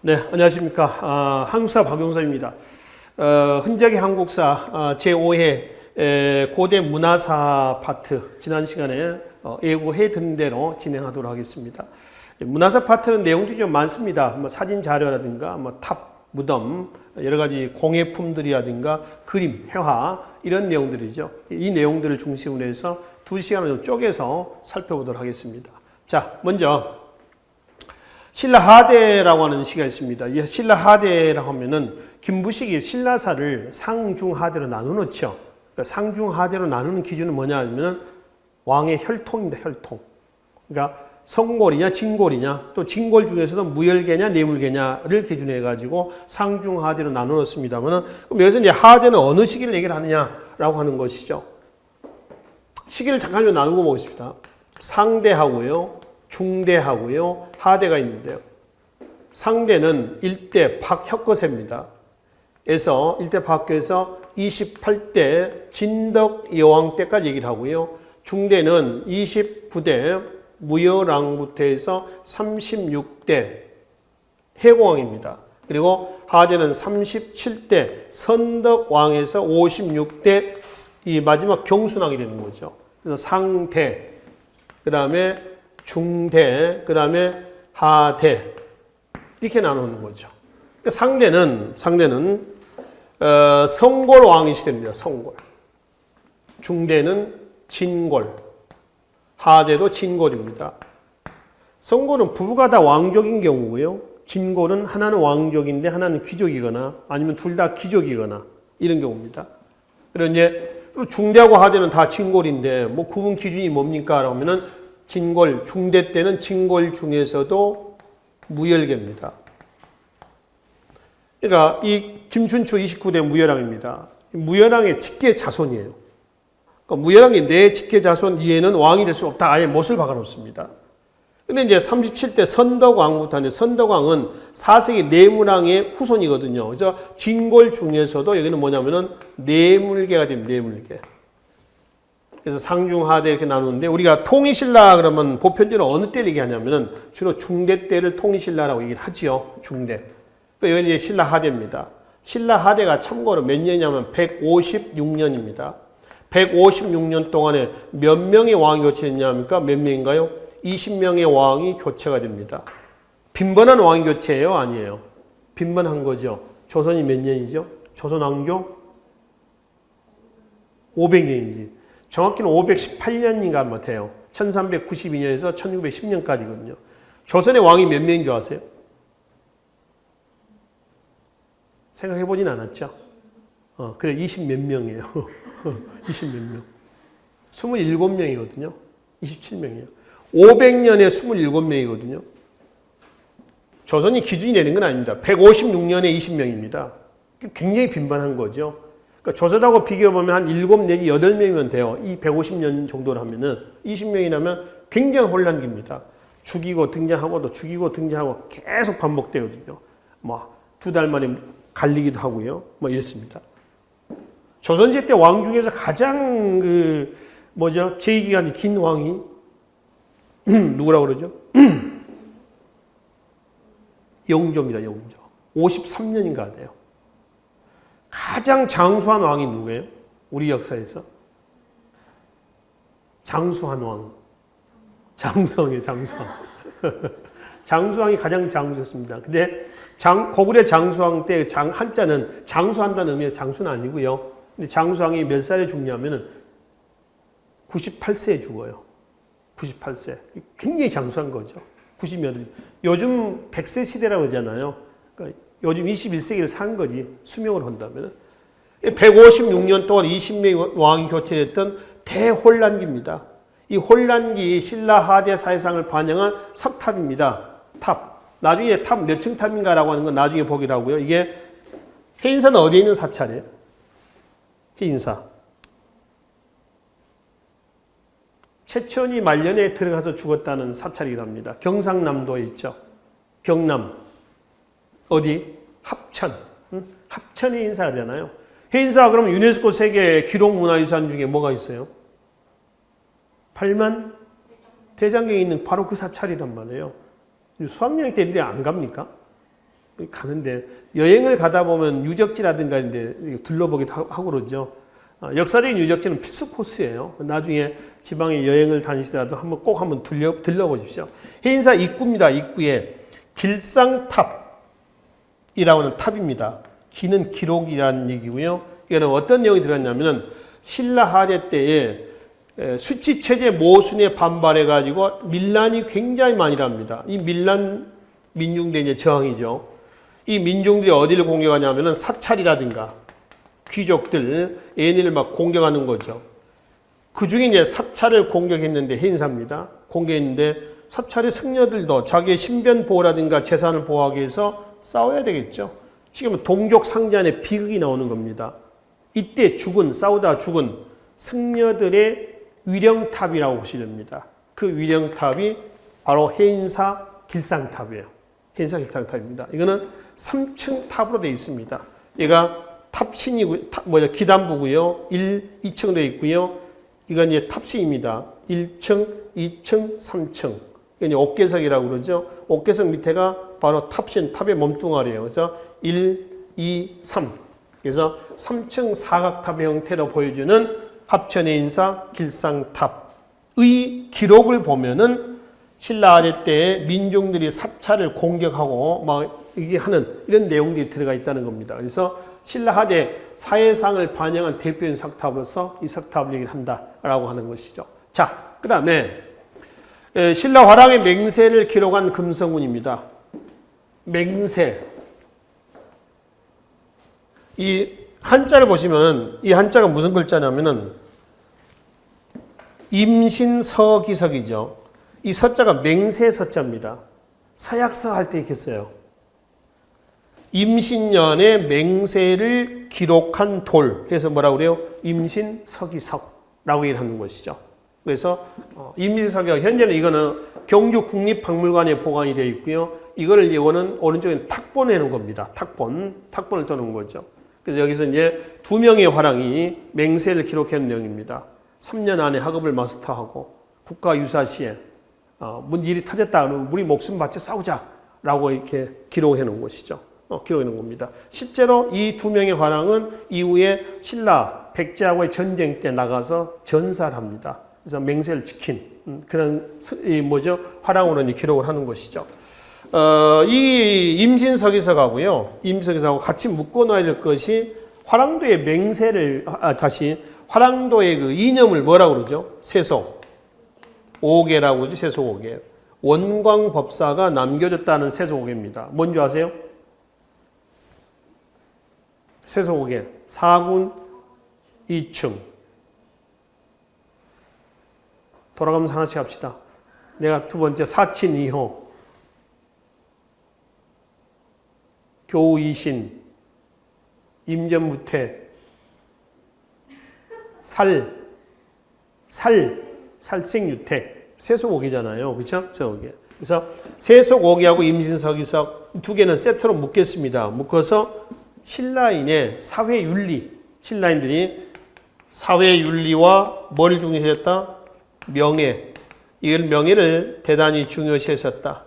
네, 안녕하십니까. 한국사 박용섭입니다. 흔적의 한국사 제5회 고대 문화사 파트 지난 시간에 예고해 드린 대로 진행하도록 하겠습니다. 문화사 파트는 내용들이 좀 많습니다. 사진 자료라든가 탑, 무덤, 여러 가지 공예품들이라든가 그림, 회화 이런 내용들이죠. 이 내용들을 중심으로 해서 2시간을 좀 쪼개서 살펴보도록 하겠습니다. 자, 먼저 신라하대라고 하는 시가 있습니다. 이 신라하대라고 하면은 김부식이 신라사를 상중하대로 나누놓죠. 그러니까 상중하대로 나누는 기준은 뭐냐 하면은 왕의 혈통입니다. 혈통. 그러니까 성골이냐 진골이냐 또 진골 중에서도 무열계냐 내물계냐를 기준해 가지고 상중하대로 나누었습니다만은 그럼 여기서 이제 하대는 어느 시기를 얘기를 하느냐라고 하는 것이죠. 시기를 잠깐 좀 나누고 보겠습니다. 상대하고요. 중대하고요. 하대가 있는데요. 상대는 일대 박혁거세입니다. 에서 일대 박혁거에서 28대 진덕 여왕 때까지 얘기를 하고요. 중대는 29대 무여랑부터 해서 36대 해공왕입니다. 그리고 하대는 37대 선덕왕에서 56대 이 마지막 경순왕이 되는 거죠. 그래서 상대, 그 다음에 중대, 그 다음에 하대 이렇게 나누는 거죠. 그러니까 상대는 성골왕이 시대입니다. 성골. 중대는 진골, 하대도 진골입니다. 성골은 부부가 다 왕족인 경우고요. 진골은 하나는 왕족인데 하나는 귀족이거나 아니면 둘 다 귀족이거나 이런 경우입니다. 그리고 이제 중대하고 하대는 다 진골인데 뭐 구분 기준이 뭡니까? 그러면은 진골, 중대 때는 진골 중에서도 무열계입니다. 그러니까 이 김춘추 29대 무열왕입니다. 무열왕의 직계 자손이에요. 그러니까 무열왕이 내 직계 자손 이외에는 왕이 될 수 없다. 아예 못을 박아놓습니다. 근데 이제 37대 선덕왕부터 하는데 선덕왕은 4세기 내물왕의 후손이거든요. 그래서 진골 중에서도 여기는 뭐냐면은 내물계가 됩니다. 내물계. 그래서 상중하대 이렇게 나누는데 우리가 통일신라 그러면 보편적으로 어느 때를 얘기하냐면은 주로 중대 때를 통일신라라고 얘기를 하지요. 중대. 그러니까 여기 이제 신라하대입니다. 신라하대가 참고로 몇 년이냐면 156년입니다. 156년 동안에 몇 명의 왕이 교체했냐니까 몇 명인가요? 20명의 왕이 교체가 됩니다. 빈번한 왕이 교체예요? 아니에요? 빈번한 거죠. 조선이 몇 년이죠? 조선 왕조? 500년이지. 정확히는 518년인가 아마 돼요. 1392년에서 1610년까지거든요. 조선의 왕이 몇 명인 줄 아세요? 생각해보진 않았죠? 그래, 20 몇 명이에요. 20 몇 명. 27명이거든요. 27명이에요. 500년에 27명이거든요. 조선이 기준이 되는 건 아닙니다. 156년에 20명입니다. 굉장히 빈번한 거죠. 그러니까 조선하고 비교해보면 한 7 내지 8명이면 돼요. 이 150년 정도를 하면은 20명이라면 굉장히 혼란기입니다. 죽이고 등장하고 또 죽이고 등장하고 계속 반복되거든요. 뭐 2달 만에 갈리기도 하고요. 뭐 이렇습니다. 조선시대 때 왕 중에서 가장 제2기간이 긴 왕이 누구라고 그러죠? 영조입니다. 영조. 53년인가 돼요. 가장 장수한 왕이 누구예요? 우리 역사에서? 장수한 왕. 장수왕이에요. 장수왕. 장수왕이 가장 장수였습니다. 근데 고구려 장수왕 때 한자는 장수한다는 의미에서 장수는 아니고요. 근데 장수왕이 몇 살에 죽냐면은 98세에 죽어요. 98세. 굉장히 장수한 거죠. 90몇. 요즘 100세 시대라고 하잖아요. 그러니까 요즘 21세기를 산 거지. 수명을 한다면. 156년 동안 20명의 왕이 교체됐던 대혼란기입니다. 이 혼란기 신라하대 사회상을 반영한 석탑입니다. 탑. 나중에 탑 몇 층 탑인가라고 하는 건 나중에 보기로 하고요. 이게 해인사는 어디에 있는 사찰이에요? 해인사. 최천이 말년에 들어가서 죽었다는 사찰이기도 합니다. 경상남도에 있죠. 경남. 어디? 합천. 합천이 해인사잖아요. 해인사 그러면 유네스코 세계 기록문화유산 중에 뭐가 있어요? 8만 대장경에 있는 바로 그 사찰이란 말이에요. 수학여행 때 안 갑니까? 가는데 여행을 가다 보면 유적지라든가 이제 둘러보기도 하고 그러죠. 역사적인 유적지는 필수 코스예요. 나중에 지방에 여행을 다니시더라도 꼭 한번 들려보십시오. 해인사 입구입니다. 입구에 길상탑이라고 하는 탑입니다. 기는 기록이라는 얘기고요. 이거는 어떤 내용이 들어갔냐면은 신라 하대 때에 수치 체제 모순에 반발해 가지고 밀란이 굉장히 많이 납니다. 이 밀란 민중들의 저항이죠. 이 민중들이 어디를 공격하냐면은 사찰이라든가 귀족들 얘네를 막 공격하는 거죠. 그 중에 이제 사찰을 공격했는데 해인사입니다. 공격했는데 사찰의 승려들도 자기의 신변 보호라든가 재산을 보호하기 위해서 싸워야 되겠죠. 지금 동족 상잔의 비극이 나오는 겁니다. 이때 싸우다 죽은 승려들의 위령탑이라고 보시면 됩니다. 그 위령탑이 바로 해인사 길상탑이에요. 해인사 길상탑입니다. 이거는 3층 탑으로 되어 있습니다. 얘가 탑신이고, 기단부고요. 2층 되어 있고요. 이건 이제 탑신입니다. 1층, 2층, 3층. 이건 이제 옥계석이라고 그러죠. 옥계석 밑에가 바로 탑신, 탑의 몸뚱아리예요. 그래서 1, 2, 3. 그래서 3층 사각탑의 형태로 보여주는 합천해인사 길상탑의 기록을 보면은 신라 아래 때에 민중들이 사찰을 공격하고 막 이게 하는 이런 내용들이 들어가 있다는 겁니다. 그래서 신라 하대 사회상을 반영한 대표적인 석탑으로서 이 석탑을 얘기를 한다라고 하는 것이죠. 자, 그 다음에 신라 화랑의 맹세를 기록한 금성운입니다. 맹세. 이 한자를 보시면은 이 한자가 무슨 글자냐면은 임신서기석이죠. 이 서자가 맹세 서자입니다. 서약서 할 때 이렇게 써요. 임신년의 맹세를 기록한 돌. 그래서 뭐라고 그래요? 임신서기석라고 얘기를 하는 것이죠. 그래서 임신서기석 현재는 이거는 경주 국립박물관에 보관이 되어 있고요. 이거는 오른쪽에 탁본해 놓은 겁니다. 탁본을 떠놓은 거죠. 그래서 여기서 이제 2명의 화랑이 맹세를 기록한 내용입니다. 3년 안에 학업을 마스터하고 국가유사시에 일이 터졌다 그러면 우리 목숨 바쳐 싸우자라고 이렇게 기록해 놓은 것이죠. 기록해 놓은 겁니다. 실제로 이 2명의 화랑은 이후에 신라 백제하고의 전쟁 때 나가서 전사를 합니다. 그래서 맹세를 지킨 그런 화랑으로 기록을 하는 것이죠. 이 임신서기석하고요, 임신서기석하고 같이 묶어놔야 될 것이 화랑도의 맹세를 화랑도의 그 이념을 뭐라고 그러죠? 세속 5계라고 그러죠. 세속 5계. 원광법사가 남겨줬다는 세속 5계입니다. 뭔지 아세요? 세속 5계. 4군 2층. 돌아가면서 하나씩 합시다. 내가 두 번째 사친 2호. 교우 2신. 임전무태. 살생유택. 세속 5계잖아요. 그렇죠? 저 5계. 그래서 세속 5계하고 임신서기석 2개는 세트로 묶겠습니다. 묶어서 신라인의 사회윤리. 신라인들이 사회윤리와 뭘 중요시했다? 명예. 이걸 명예를 대단히 중요시했었다.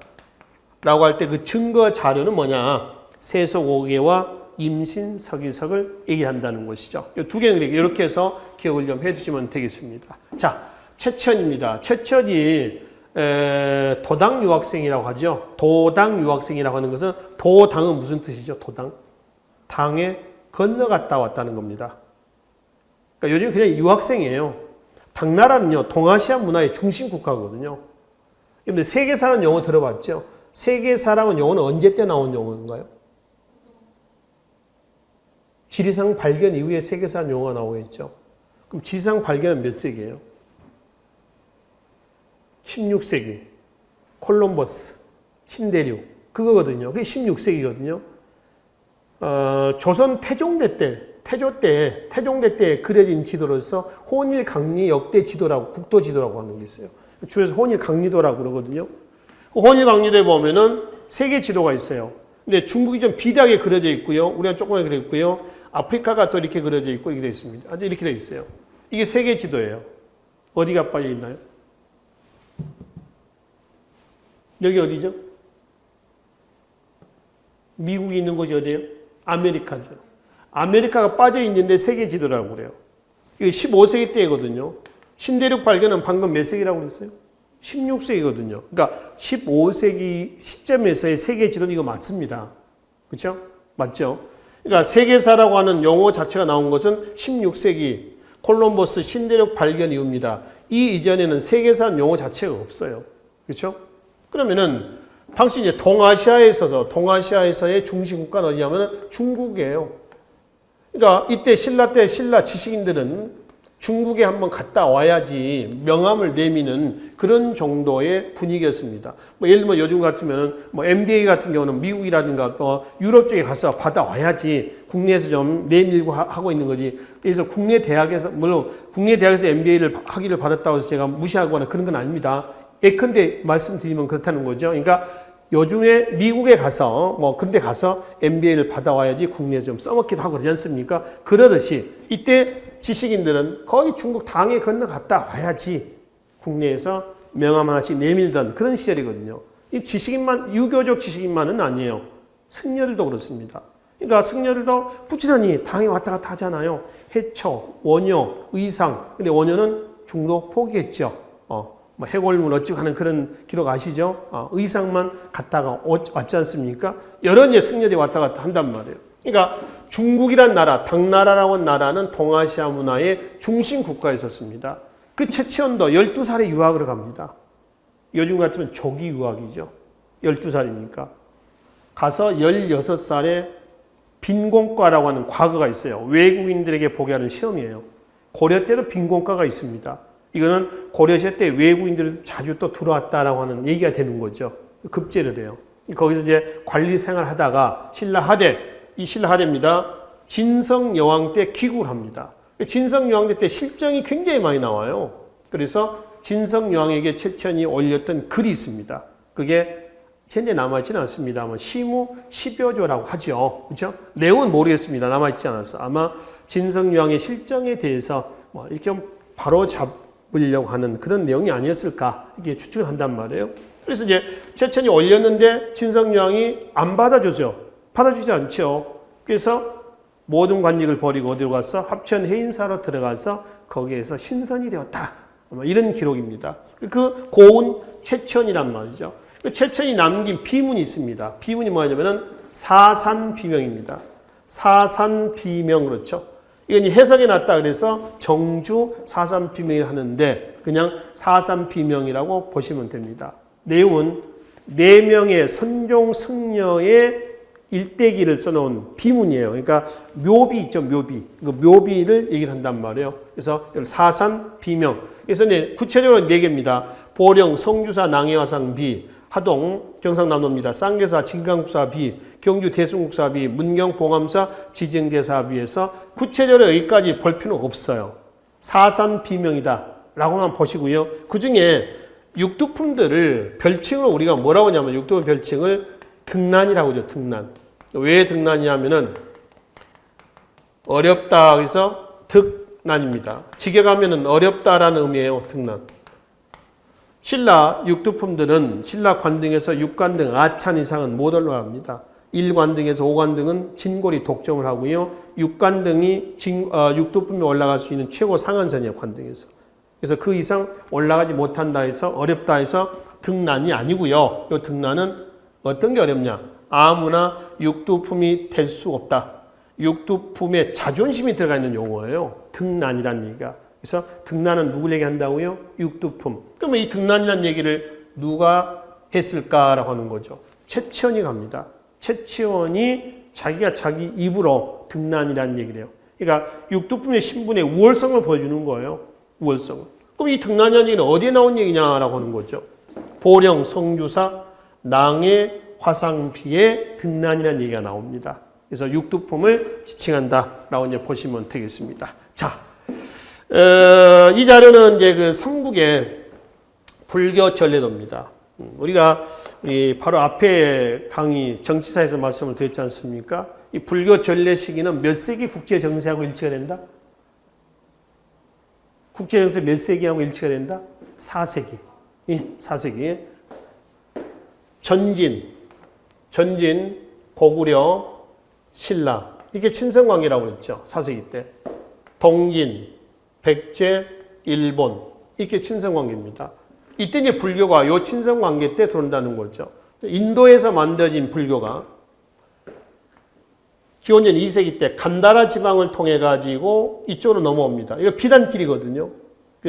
라고 할 때 그 증거 자료는 뭐냐? 세속 5계와 임신서기석을 얘기한다는 것이죠. 이 2개는 이렇게 해서 기억을 좀 해주시면 되겠습니다. 자, 최천입니다. 최천이 도당 유학생이라고 하죠. 도당 유학생이라고 하는 것은 도당은 무슨 뜻이죠? 도당? 당에 건너갔다 왔다는 겁니다. 그러니까 요즘 그냥 유학생이에요. 당나라는요, 동아시아 문화의 중심 국가거든요. 근데 세계사라는 용어 들어봤죠? 세계사라는 용어는 언제 때 나온 용어인가요? 지리산 발견 이후에 세계사라는 용어가 나오겠죠. 그럼 지리산 발견은 몇 세기예요? 16세기. 콜럼버스, 신대륙. 그거거든요. 그게 16세기거든요. 조선 태종대 때 그려진 지도로서 혼일강리 역대 지도라고, 국도 지도라고 하는 게 있어요. 줄여서 혼일강리도라고 그러거든요. 혼일강리도에 보면은 세계 지도가 있어요. 근데 중국이 좀 비대하게 그려져 있고요. 우리가 조그맣게 그려 있고요. 아프리카가 또 이렇게 그려져 있고 이렇게 되어 있습니다. 아주 이렇게 되어 있어요. 이게 세계 지도예요. 어디가 빠져 있나요? 여기 어디죠? 미국이 있는 곳이 어디예요? 아메리카죠. 아메리카가 빠져 있는데 세계 지도라고 그래요. 이거 15세기 때거든요. 신대륙 발견은 방금 몇 세기라고 그랬어요? 16세기거든요. 그러니까 15세기 시점에서의 세계 지도는 이거 맞습니다. 그렇죠? 맞죠? 그러니까 세계사라고 하는 용어 자체가 나온 것은 16세기 콜럼버스 신대륙 발견 이후입니다. 이 이전에는 세계사 용어 자체가 없어요. 그렇죠? 그러면은 당시 이제 동아시아에서의 중심 국가는 어디냐면 중국이에요. 그러니까 이때 신라 때 신라 지식인들은 중국에 한번 갔다 와야지 명함을 내미는 그런 정도의 분위기였습니다. 뭐 예를 들면 요즘 같으면 뭐 MBA 같은 경우는 미국이라든가 유럽 쪽에 가서 받아와야지 국내에서 좀 내밀고 하고 있는 거지. 그래서 국내 대학에서 물론 국내 대학에서 MBA를 학위를 받았다고 해서 제가 무시하거나 그런 건 아닙니다. 예컨대 말씀드리면 그렇다는 거죠. 그러니까 요즘에 미국에 가서 근데 가서 MBA를 받아와야지 국내에서 좀 써먹기도 하고 그러지 않습니까? 그러듯이 이때 지식인들은 거의 중국 당에 건너갔다 와야지 국내에서 명함 하나씩 내밀던 그런 시절이거든요. 이 지식인만, 유교적 지식인만은 아니에요. 승려들도 그렇습니다. 그러니까 승려들도 부지런히 당에 왔다 갔다 하잖아요. 해초, 원효, 의상. 근데 원효는 중도 포기했죠. 뭐 해골물 어찌고 하는 그런 기록 아시죠? 의상만 갔다가 왔지 않습니까? 여러 이제 승려들이 왔다 갔다 한단 말이에요. 그러니까 중국이란 나라, 당나라라고 하는 나라는 동아시아 문화의 중심 국가에 있었습니다. 그 채치원도 12살에 유학을 갑니다. 요즘 같으면 조기 유학이죠. 12살이니까. 가서 16살에 빈공과라고 하는 과거가 있어요. 외국인들에게 보게 하는 시험이에요. 고려 때도 빈공과가 있습니다. 이거는 고려시대 때 외국인들이 자주 또 들어왔다라고 하는 얘기가 되는 거죠. 급제를 해요. 거기서 이제 관리 생활 하다가 이 신라 하대입니다. 진성여왕 때 귀국을 합니다. 진성여왕 때 실정이 굉장히 많이 나와요. 그래서 진성여왕에게 채천이 올렸던 글이 있습니다. 그게 현재 남아있지는 않습니다만 시무 10여조라고 하죠. 그렇죠? 내용은 모르겠습니다. 남아있지 않아서. 아마 진성여왕의 실정에 대해서 이렇게 좀 바로 잡으려고 하는 그런 내용이 아니었을까 이렇게 추측을 한단 말이에요. 그래서 이제 채천이 올렸는데 진성여왕이 안 받아주죠. 받아주지 않죠. 그래서 모든 관직을 버리고 어디로 가서 합천 해인사로 들어가서 거기에서 신선이 되었다. 이런 기록입니다. 그 고운 채천이란 말이죠. 채천이 남긴 비문이 있습니다. 비문이 뭐냐면은 사산비명입니다. 사산비명 그렇죠. 이건 해석해 놨다 그래서 정주 사산비명을 하는데 그냥 사산비명이라고 보시면 됩니다. 내용은 4명의 선종 승려의 일대기를 써놓은 비문이에요. 그러니까 묘비 있죠, 묘비. 그 묘비를 얘기를 한단 말이에요. 그래서 사산비명. 그래서 구체적으로 4개입니다. 보령, 성주사, 낭해화상비, 하동, 경상남도입니다. 쌍계사, 진강국사비, 경주 대승국사비, 문경, 봉암사, 지정대사비에서 구체적으로 여기까지 볼 필요는 없어요. 사산비명이다 라고만 보시고요. 그 중에 육두품들을 별칭으로 우리가 뭐라고 하냐면 육두품 별칭을 등난이라고 하죠. 등난. 왜 등난이냐면은 어렵다 그래서 득난입니다. 직역하면은 어렵다라는 의미예요. 등난. 신라 육두품들은 신라 관등에서 육관등 아찬 이상은 못 올라갑니다. 1관등에서 5관등은 진골이 독점을 하고요. 6관등이 육두품에 올라갈 수 있는 최고 상한선이에요. 관등에서. 그래서 그 이상 올라가지 못한다 해서 어렵다 해서 등난이 아니고요. 이 등난은 어떤 게 어렵냐? 아무나 육두품이 될 수 없다. 육두품에 자존심이 들어가 있는 용어예요. 등난이라는 얘기가. 그래서 등난은 누구를 얘기한다고요? 육두품. 그러면 이 등난이라는 얘기를 누가 했을까라고 하는 거죠. 채치원이 갑니다. 채치원이 자기가 자기 입으로 등난이라는 얘기를 해요. 그러니까 육두품의 신분의 우월성을 보여주는 거예요. 우월성을. 그럼 이 등난이라는 얘기는 어디에 나온 얘기냐라고 하는 거죠. 보령, 성주사, 낭의 화상비의 등난이라는 얘기가 나옵니다. 그래서 육두품을 지칭한다라고 이제 보시면 되겠습니다. 자, 이 자료는 이제 그 삼국의 불교 전례도입니다. 우리가 바로 앞에 강의 정치사에서 말씀을 드렸지 않습니까? 이 불교 전례 시기는 몇 세기 국제 정세하고 일치가 된다? 국제 정세 몇 세기하고 일치가 된다? 4세기. 예, 4세기. 전진, 고구려, 신라. 이게 친선관계라고 그랬죠. 4세기 때. 동진, 백제, 일본. 이게 친선관계입니다. 이때 이제 불교가 요 친선관계 때 들어온다는 거죠. 인도에서 만들어진 불교가 기원전 2세기 때 간다라 지방을 통해 가지고 이쪽으로 넘어옵니다. 이거 비단길이거든요.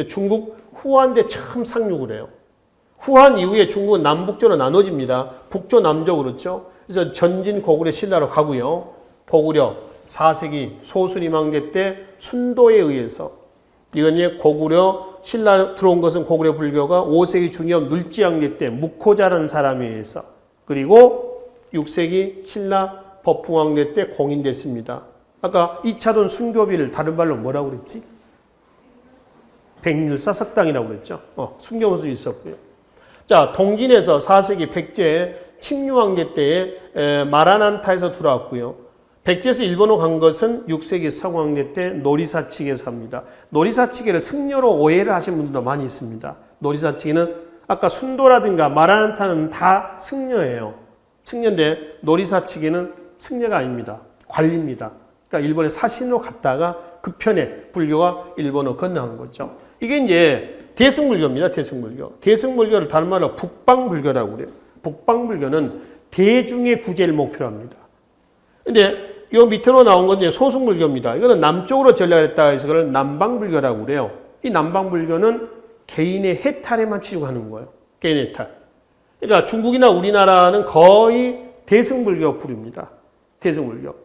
중국 후한때 처음 상륙을 해요. 후한 이후에 중국은 남북조로 나눠집니다. 북조, 남조 그렇죠. 그래서 전진 고구려 신라로 가고요. 고구려 4세기 소수리망대 때 순도에 의해서 이건 이제 고구려 신라 들어온 것은 고구려 불교가 5세기 중엽 눌지양대 때 묵호자라는 사람에 의해서 그리고 6세기 신라 법붕왕대 때 공인됐습니다. 아까 이차돈 순교비를 다른 말로 뭐라고 그랬지? 백률사석당이라고 그랬죠. 순교무술이 있었고요. 자, 동진에서 4세기 백제 침류왕대 때에 마라난타에서 들어왔고요. 백제에서 일본으로 간 것은 6세기 서광대 때 노리사치게에서 합니다. 노리사치게를 승려로 오해를 하신 분들도 많이 있습니다. 노리사치게는 아까 순도라든가 마라난타는 다 승려예요. 승려인데 노리사치게는 승려가 아닙니다. 관리입니다. 그러니까 일본에 사신으로 갔다가 그 편에 불교가 일본으로 건너간 거죠. 이게 이제 대승불교입니다. 대승불교. 대승불교를 다른 말로 북방불교라고 그래요. 북방불교는 대중의 구제를 목표로 합니다. 근데 이 밑으로 나온 건 이제 소승불교입니다. 이거는 남쪽으로 전략했다 해서 그걸 남방불교라고 그래요. 이 남방불교는 개인의 해탈에만 치중하는 거예요. 개인의 해탈. 그러니까 중국이나 우리나라는 거의 대승불교 부류입니다. 대승불교.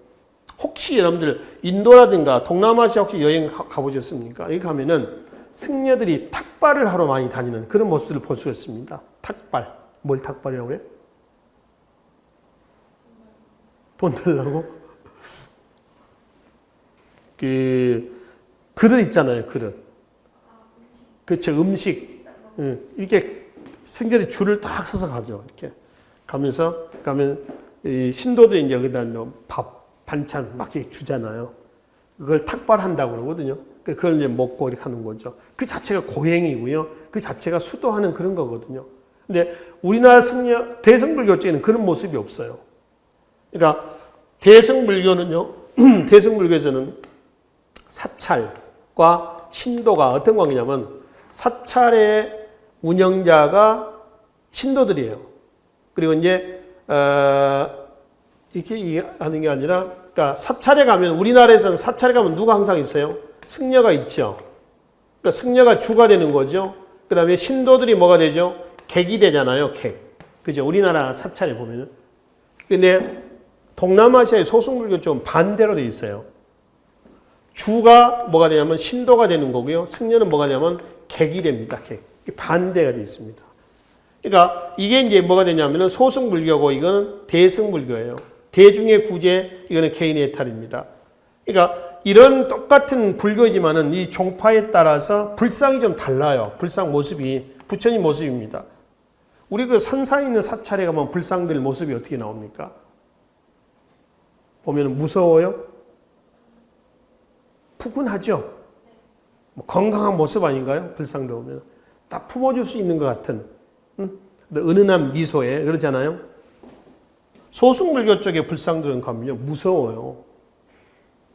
혹시 여러분들 인도라든가 동남아시아 혹시 여행 가보셨습니까? 여기 가면은 승려들이 탁발을 하러 많이 다니는 그런 모습을 볼 수 있습니다. 탁발. 뭘 탁발이라고 그래요? 돈 달라고? 그릇 있잖아요, 그릇. 그렇죠, 음식. 이렇게 승려들이 줄을 딱 서서 가죠. 이렇게 가면서, 가면, 이 신도들이 이제 여기다 밥, 반찬 막 이렇게 주잖아요. 그걸 탁발한다고 그러거든요. 그걸 이제 먹고 이렇게 하는 거죠. 그 자체가 고행이고요. 그 자체가 수도하는 그런 거거든요. 근데 우리나라 승려, 대승불교 쪽에는 그런 모습이 없어요. 그러니까 대승불교는요, 대승불교에서는 사찰과 신도가 어떤 관계냐면 사찰의 운영자가 신도들이에요. 그리고 이제, 이렇게 하는 게 아니라, 그러니까 사찰에 가면, 우리나라에서는 사찰에 가면 누가 항상 있어요? 승려가 있죠. 그러니까 승려가 주가 되는 거죠. 그 다음에 신도들이 뭐가 되죠? 객이 되잖아요, 객. 그죠? 우리나라 사찰에 보면은. 근데 동남아시아의 소승불교 좀 반대로 돼 있어요. 주가 뭐가 되냐면 신도가 되는 거고요. 승려는 뭐가 되냐면 객이 됩니다, 객. 반대가 돼 있습니다. 그러니까 이게 이제 뭐가 되냐면은 소승불교고 이거는 대승불교예요. 대중의 구제, 이거는 개인의 해탈입니다. 그러니까 이런 똑같은 불교이지만은 이 종파에 따라서 불상이 좀 달라요. 불상 모습이, 부처님 모습입니다. 우리 그 산사에 있는 사찰에 가면 불상들 모습이 어떻게 나옵니까? 보면 무서워요? 푸근하죠? 뭐 건강한 모습 아닌가요? 불상도 보면. 딱 품어줄 수 있는 것 같은, 은은한 미소에, 그러잖아요? 소승불교 쪽의 불상들은 가면요, 무서워요.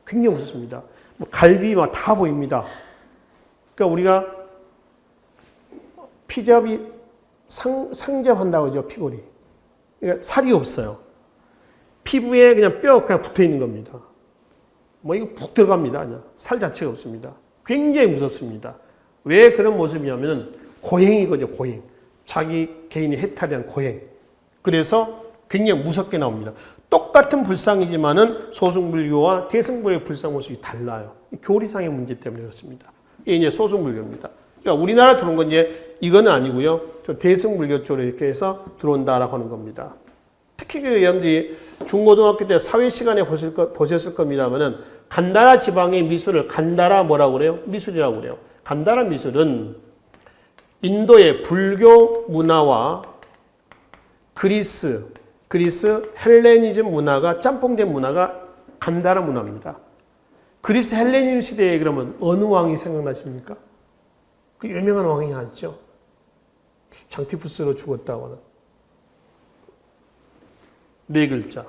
굉장히 무섭습니다. 뭐 갈비 막 다 보입니다. 그러니까 우리가 피접이 상접한다고 하죠, 피골이. 그러니까 살이 없어요. 피부에 그냥 뼈가 그냥 붙어 있는 겁니다. 뭐 이거 푹 들어갑니다. 그냥 살 자체가 없습니다. 굉장히 무섭습니다. 왜 그런 모습이냐면은 고행이거든요, 고행. 자기 개인이 해탈한 고행. 그래서 굉장히 무섭게 나옵니다. 똑같은 불상이지만은 소승불교와 대승불교의 불상 모습이 달라요. 교리상의 문제 때문에 그렇습니다. 이게 이제 소승불교입니다. 그러니까 우리나라 들어온 건 이제 이거는 아니고요. 대승불교 쪽으로 이렇게 해서 들어온다라고 하는 겁니다. 특히 그 여러분들이 중고등학교 때 사회 시간에 보셨을 겁니다만은 간다라 지방의 미술을 간다라 뭐라고 그래요? 미술이라고 그래요. 간다라 미술은 인도의 불교 문화와 그리스 헬레니즘 문화가 짬뽕된 문화가 간다라 문화입니다. 그리스 헬레니즘 시대에 그러면 어느 왕이 생각나십니까? 그 유명한 왕이 아시죠? 장티푸스로 죽었다고 하는. 네 글자.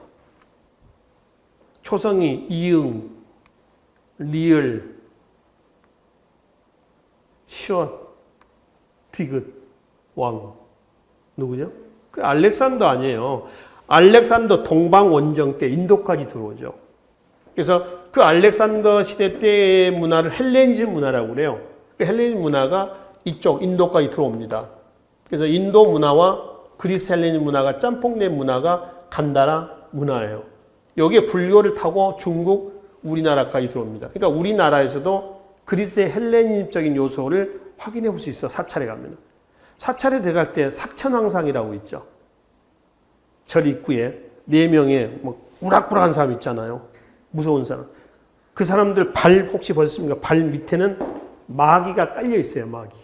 초성이 이응, 리을, 시옷, 디귿, 왕. 누구죠? 그 알렉산더 아니에요. 알렉산더 동방 원정 때 인도까지 들어오죠. 그래서 그 알렉산더 시대 때의 문화를 헬레니즘 문화라고 그래요. 그 헬레니즘 문화가 이쪽 인도까지 들어옵니다. 그래서 인도 문화와 그리스 헬레니즘 문화가 짬뽕된 문화가 간다라 문화예요. 여기에 불교를 타고 중국, 우리나라까지 들어옵니다. 그러니까 우리나라에서도 그리스의 헬레니즘적인 요소를 확인해 볼 수 있어. 사찰에 가면. 사찰에 들어갈 때 사천왕상이라고 있죠. 절 입구에 4명의 뭐 우락부락한 사람 있잖아요. 무서운 사람. 그 사람들 발 혹시 보셨습니까? 발 밑에는 마귀가 깔려 있어요. 마귀.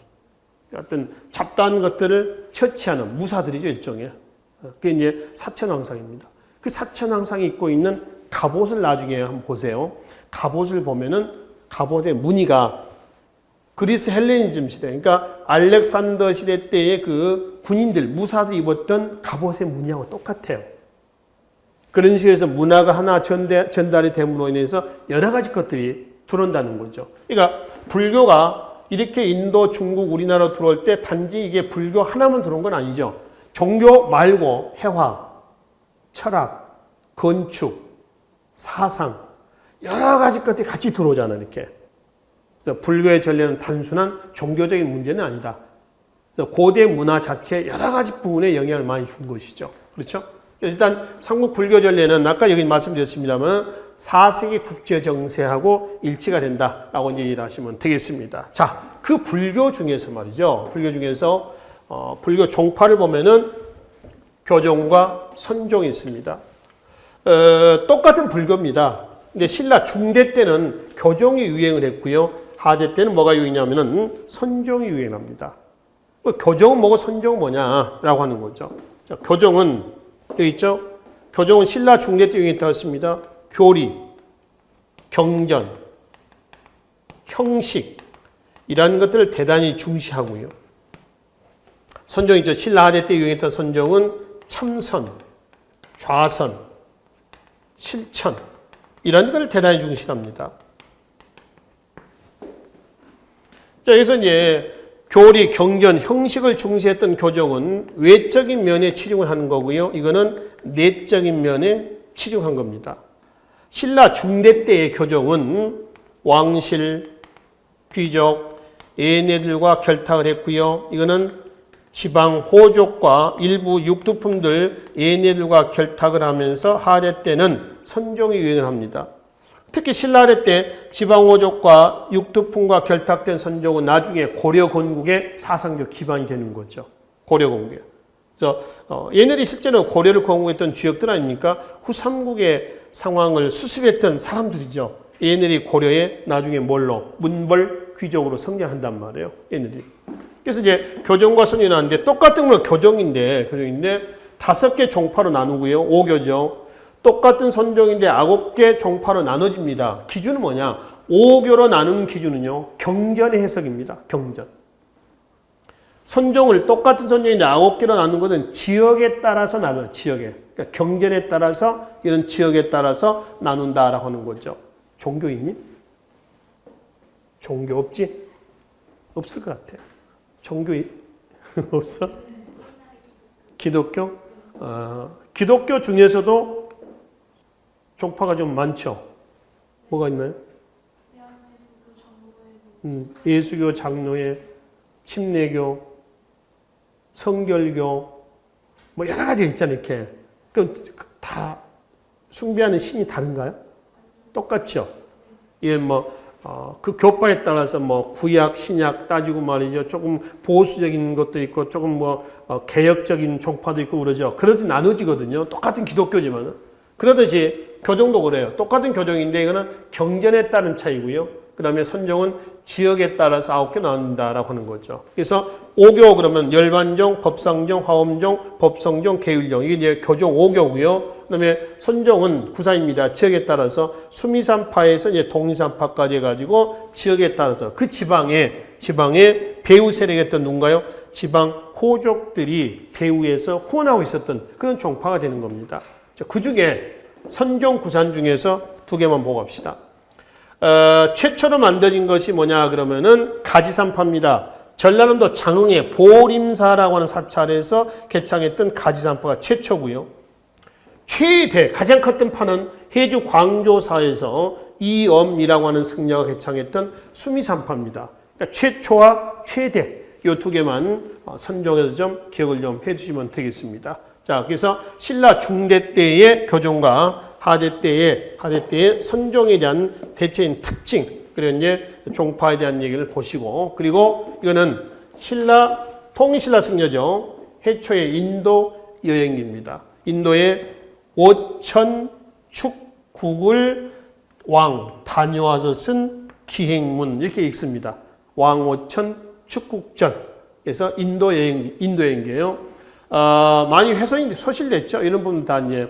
어떤 잡다한 것들을 처치하는 무사들이죠. 일종의. 그게 이제 사천왕상입니다. 그 사천왕상이 입고 있는 갑옷을 나중에 한번 보세요. 갑옷을 보면은 갑옷의 무늬가 그리스 헬레니즘 시대, 그러니까 알렉산더 시대 때의 그 군인들, 무사들이 입었던 갑옷의 무늬하고 똑같아요. 그런 식으로 해서 문화가 하나 전달이 됨으로 인해서 여러 가지 것들이 들어온다는 거죠. 그러니까 불교가 이렇게 인도, 중국, 우리나라로 들어올 때 단지 이게 불교 하나만 들어온 건 아니죠. 종교 말고 회화, 철학, 건축, 사상, 여러 가지 것들이 같이 들어오잖아요. 이렇게. 그래서 불교의 전례는 단순한 종교적인 문제는 아니다. 그래서 고대 문화 자체에 여러 가지 부분에 영향을 많이 준 것이죠. 그렇죠? 일단 삼국 불교 전례는 아까 여기 말씀드렸습니다만 4세기 국제 정세하고 일치가 된다라고 이제 이해하시면 되겠습니다. 자, 그 불교 중에서 말이죠. 불교 중에서 불교 종파를 보면은 교종과 선종이 있습니다. 똑같은 불교입니다. 근데 신라 중대 때는 교종이 유행을 했고요. 하대 때는 뭐가 유행이냐면은 선종이 유행합니다. 교종은 뭐고 선종은 뭐냐라고 하는 거죠. 자, 교종은 여기 있죠. 교종은 신라 중대 때 유행했다고 했습니다. 교리, 경전, 형식 이런 것들을 대단히 중시하고요. 선종이죠. 신라 하대 때 유행했던 선종은 참선, 좌선, 실천 이런 것을 대단히 중시합니다. 자, 여기서 이제 교리, 경전, 형식을 중시했던 교종은 외적인 면에 치중을 하는 거고요. 이거는 내적인 면에 치중한 겁니다. 신라 중대 때의 교종은 왕실, 귀족, 얘네들과 결탁을 했고요. 이거는 지방 호족과 일부 육두품들 얘네들과 결탁을 하면서 하대 때는 선종이 유행을 합니다. 특히 신라대 때 지방호족과 육두품과 결탁된 선종은 나중에 고려 건국의 사상적 기반이 되는 거죠. 고려 건국에. 그래서 얘네들이 실제로 고려를 건국했던 주역들 아닙니까? 후삼국의 상황을 수습했던 사람들이죠. 얘네들이 고려에 나중에 뭘로? 문벌 귀족으로 성장한단 말이에요. 얘네들이. 그래서 이제 교종과 선이 나는데 똑같은 건 교종인데 5개 종파로 나누고요. 5교죠. 똑같은 선종인데 9개 종파로 나눠집니다. 기준은 뭐냐? 5교로 나누는 기준은요. 경전의 해석입니다. 경전. 선종을 똑같은 선종인데 9개로 나누는 것은 지역에 따라서 나눠요. 지역에. 그러니까 경전에 따라서 이런 지역에 따라서 나눈다라고 하는 거죠. 종교 있니? 종교 없지? 없을 것 같아. 종교 없어? 기독교? 기독교 중에서도 종파가 좀 많죠. 뭐가 있나요? 예수교, 장로회, 침례교, 성결교, 뭐 여러 가지가 있잖아요. 이렇게. 그럼 다 숭배하는 신이 다른가요? 똑같죠. 예, 그 교파에 따라서 구약, 신약 따지고 말이죠. 조금 보수적인 것도 있고, 조금 개혁적인 종파도 있고 그러죠. 그러지 나눠지거든요. 똑같은 기독교지만은. 그러듯이 교종도 그래요. 똑같은 교종인데 이거는 경전에 따른 차이고요. 그 다음에 선종은 지역에 따라서 9개 나눈다라고 하는 거죠. 그래서 5교 그러면 열반종, 법상종, 화엄종, 법성종, 계율종 이게 이제 교종 5교고요. 그 다음에 선종은 구사입니다. 지역에 따라서 수미산파에서 이제 동리산파까지 해가지고 지역에 따라서 그 지방에 배후 세력이었던 누군가요? 지방 호족들이 배후에서 후원하고 있었던 그런 종파가 되는 겁니다. 그 중에 선종 구산 중에서 두 개만 보고 갑시다. 최초로 만들어진 것이 뭐냐 그러면은 가지산파입니다. 전라남도 장흥의 보림사라고 하는 사찰에서 개창했던 가지산파가 최초고요. 최대 가장 컸던 파는 해주 광조사에서 이엄이라고 하는 승려가 개창했던 수미산파입니다. 그러니까 최초와 최대 이 두 개만 선종해서 좀 기억을 좀 해주시면 되겠습니다. 자, 그래서 신라 중대 때의 교종과 하대 때의 선종에 대한 대체인 특징, 그리고 이제 종파에 대한 얘기를 보시고, 그리고 이거는 통일신라 승려죠. 해초의 인도 여행기입니다. 인도의 5천 축국을 왕 다녀와서 쓴 기행문 이렇게 읽습니다. 왕 5천 축국전. 그래서 인도 여행기예요. 많이 훼손이 소실됐죠. 이런 부분 다 이제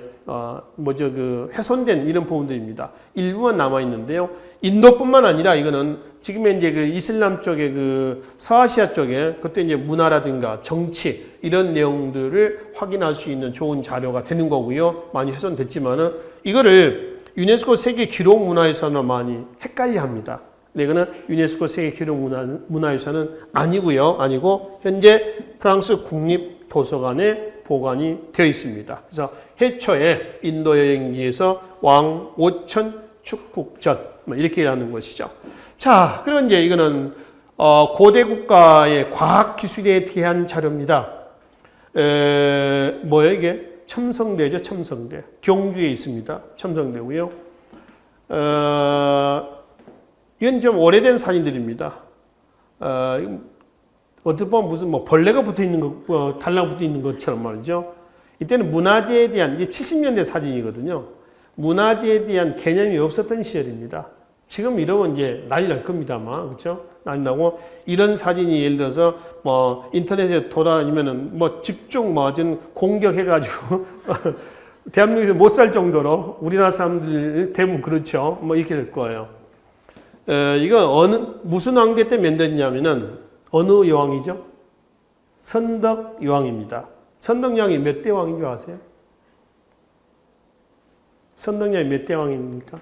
훼손된 이런 부분들입니다. 일부만 남아 있는데요. 인도뿐만 아니라 이거는 지금의 이제 그 이슬람 쪽에 그 서아시아 쪽에 그때 이제 문화라든가 정치 이런 내용들을 확인할 수 있는 좋은 자료가 되는 거고요. 많이 훼손됐지만은 이거를 유네스코 세계 기록 문화유산으로 많이 헷갈려 합니다. 근데 이거는 유네스코 세계 기록 문화유산은 아니고 현재 프랑스 국립 도서관에 보관이 되어 있습니다. 그래서 해초의 인도 여행기에서 왕 5천 축국전 이렇게 하는 것이죠. 자, 그러면 이제 이거는 고대 국가의 과학 기술에 대한 자료입니다. 뭐예요 이게? 첨성대죠, 첨성대. 경주에 있습니다. 첨성대고요. 이건 좀 오래된 사진들입니다. 어떻게 보면 무슨 벌레가 붙어 있는 거, 달랑 붙어 있는 것처럼 말이죠. 이때는 문화재에 대한, 이게 70년대 사진이거든요. 문화재에 대한 개념이 없었던 시절입니다. 지금 이러면 이제 난리 날 겁니다, 아마. 그렇죠? 난리 나고, 이런 사진이 예를 들어서 인터넷에 돌아다니면은 집중 좀 공격해가지고, 대한민국에서 못 살 정도로 우리나라 사람들 대부분 그렇죠. 이렇게 될 거예요. 이건 무슨 왕대 때 만들었냐면은, 어느 여왕이죠? 선덕 여왕입니다. 선덕 여왕이 몇 대 왕인 줄 아세요? 선덕 여왕이 몇 대 왕입니까?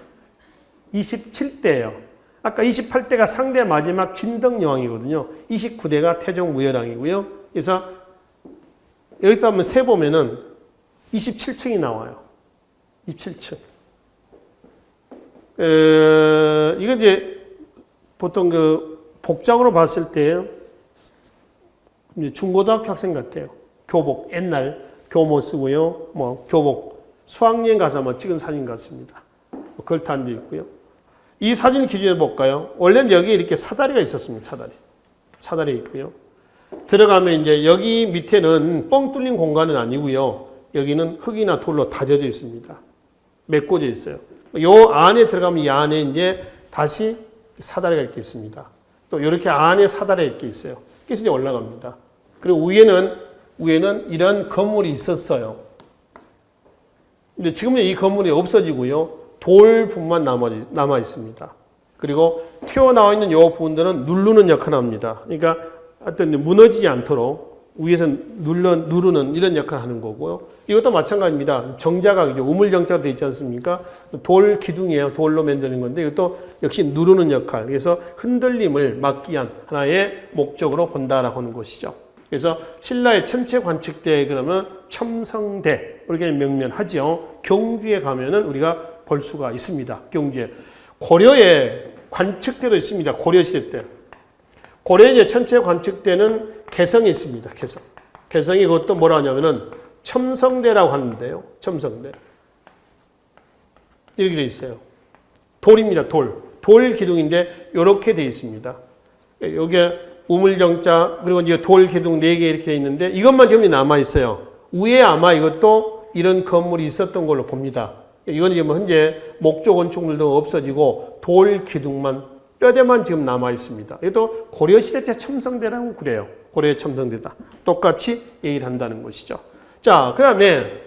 27대예요. 아까 28대가 상대 마지막 진덕 여왕이거든요. 29대가 태종 무열왕이고요. 그래서 여기서 한번 세보면은 27층이 나와요. 27층. 이거 이제 보통 복장으로 봤을 때 중고등학교 학생 같아요. 교복, 옛날 교모 쓰고요. 교복, 수학여행 가서 찍은 사진 같습니다. 걸탄도 있고요. 이 사진 기준에 볼까요? 원래는 여기 이렇게 사다리가 있었습니다. 사다리 있고요. 들어가면 이제 여기 밑에는 뻥 뚫린 공간은 아니고요. 여기는 흙이나 돌로 다져져 있습니다. 메꿔져 있어요. 요 안에 들어가면 이 안에 이제 다시 사다리가 이렇게 있습니다. 또 이렇게 안에 사다리가 이렇게 있어요. 그래서 이제 올라갑니다. 그리고 위에는 이런 건물이 있었어요. 근데 지금은 이 건물이 없어지고요. 돌뿐만 남아 있습니다. 그리고 튀어나와 있는 요 부분들은 누르는 역할을 합니다. 그러니까 어떤 무너지지 않도록 위에서 누르는 이런 역할을 하는 거고요. 이것도 마찬가지입니다. 정자가 우물정자로 되어 있지 않습니까? 돌 기둥이에요. 돌로 만드는 건데 이것도 역시 누르는 역할. 그래서 흔들림을 막기 위한 하나의 목적으로 본다라고 하는 것이죠. 그래서 신라의 천체 관측대 그러면 첨성대 이렇게 명명하죠. 경주에 가면은 우리가 볼 수가 있습니다. 경주에. 고려에 관측대도 있습니다. 고려시대 때. 고려의 천체 관측대는 개성에 있습니다. 개성이 그것도 뭐라 하냐면은 첨성대라고 하는데요. 첨성대. 이렇게 되어 있어요. 돌입니다. 돌 기둥인데 이렇게 되어 있습니다. 여기에 우물정자 그리고 이제 돌 기둥 4개 이렇게 되어 있는데 이것만 지금 남아 있어요. 위에 아마 이것도 이런 건물이 있었던 걸로 봅니다. 이건 지금 현재 목조 건축물도 없어지고 돌 기둥만 뼈대만 지금 남아 있습니다. 이것도 고려시대 때 첨성대라고 그래요. 고려의 첨성대다. 똑같이 얘기를 한다는 것이죠. 자, 그 다음에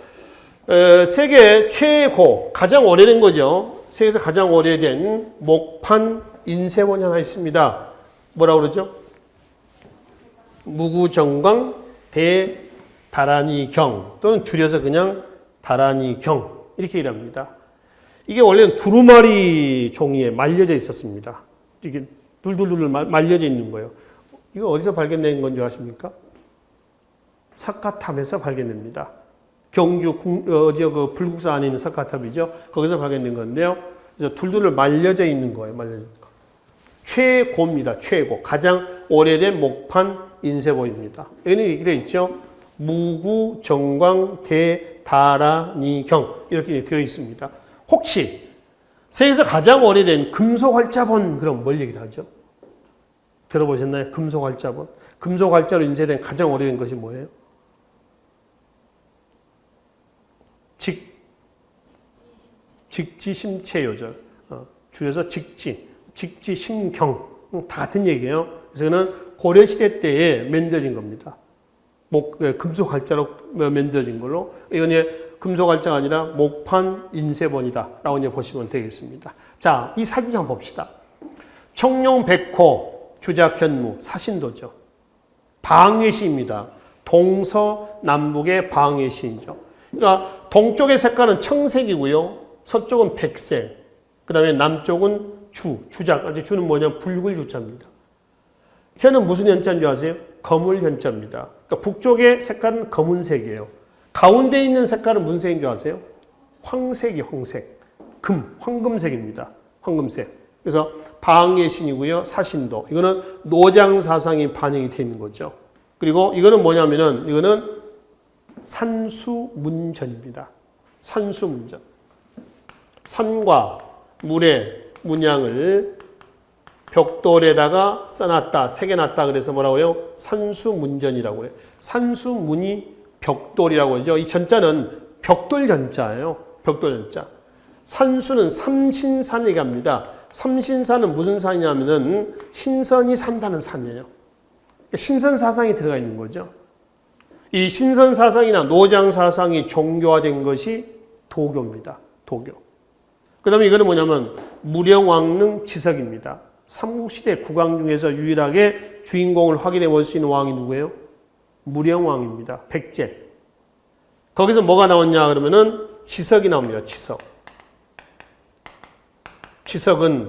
세계 최고 가장 오래된 거죠. 세계에서 가장 오래된 목판 인쇄원이 하나 있습니다. 뭐라고 그러죠? 무구정광 대다란이경 또는 줄여서 그냥 다란이경 이렇게 일합니다. 이게 원래는 두루마리 종이에 말려져 있었습니다. 이게 둘둘둘 말려져 있는 거예요. 이거 어디서 발견된 건지 아십니까? 석가탑에서 발견됩니다. 경주 그 불국사 안에 있는 석가탑이죠. 거기서 발견된 건데요. 그래서 둘둘을 말려져 있는 거예요. 말려져 있는 거. 최고입니다. 최고. 가장 오래된 목판 인쇄보입니다. 여기는 얘기되어 있죠. 무구, 정광, 대, 다라, 니경 이렇게 되어 있습니다. 혹시 세계에서 가장 오래된 금속활자본 그럼 뭘 얘기를 하죠? 들어보셨나요? 금속활자본. 금속활자로 인쇄된 가장 오래된 것이 뭐예요? 직지심체요절. 줄여서 직지심경. 다 같은 얘기예요. 그래서 이거는 고려시대 때에 만들어진 겁니다. 금속활자로 만들어진 걸로. 이건 금속활자가 아니라 목판 인쇄본이다라고 이제 보시면 되겠습니다. 자, 이 사진 한번 봅시다. 청룡백호 주작현무 사신도죠. 방외시입니다. 동서남북의 방외시이죠. 그러니까 동쪽의 색깔은 청색이고요. 서쪽은 백색. 그 다음에 남쪽은 주작. 주는 뭐냐? 붉을 주자입니다. 현은 무슨 현자인 줄 아세요? 거물 현자입니다. 그러니까 북쪽의 색깔은 검은색이에요. 가운데 있는 색깔은 무슨 색인 줄 아세요? 황색이 황색. 황금색입니다. 황금색. 그래서 방의 신이고요. 사신도. 이거는 노장사상이 반영이 되어 있는 거죠. 그리고 이거는 뭐냐면은 이거는 산수문전입니다. 산수문전. 산과 물의 문양을 벽돌에다가 써놨다, 새겨놨다 그래서 뭐라고요? 산수문전이라고 해요. 산수문이 벽돌이라고 하죠. 이 전자는 벽돌 전자예요. 벽돌 전자. 산수는 삼신산이 갑니다. 삼신산은 무슨 산이냐면은 신선이 산다는 산이에요. 신선사상이 들어가 있는 거죠. 이 신선사상이나 노장사상이 종교화된 것이 도교입니다. 도교. 그 다음에 이거는 뭐냐면 무령왕릉 지석입니다. 삼국시대 국왕 중에서 유일하게 주인공을 확인해 볼 수 있는 왕이 누구예요? 무령왕입니다. 백제. 거기서 뭐가 나왔냐 그러면은 지석이 나옵니다. 지석. 지석은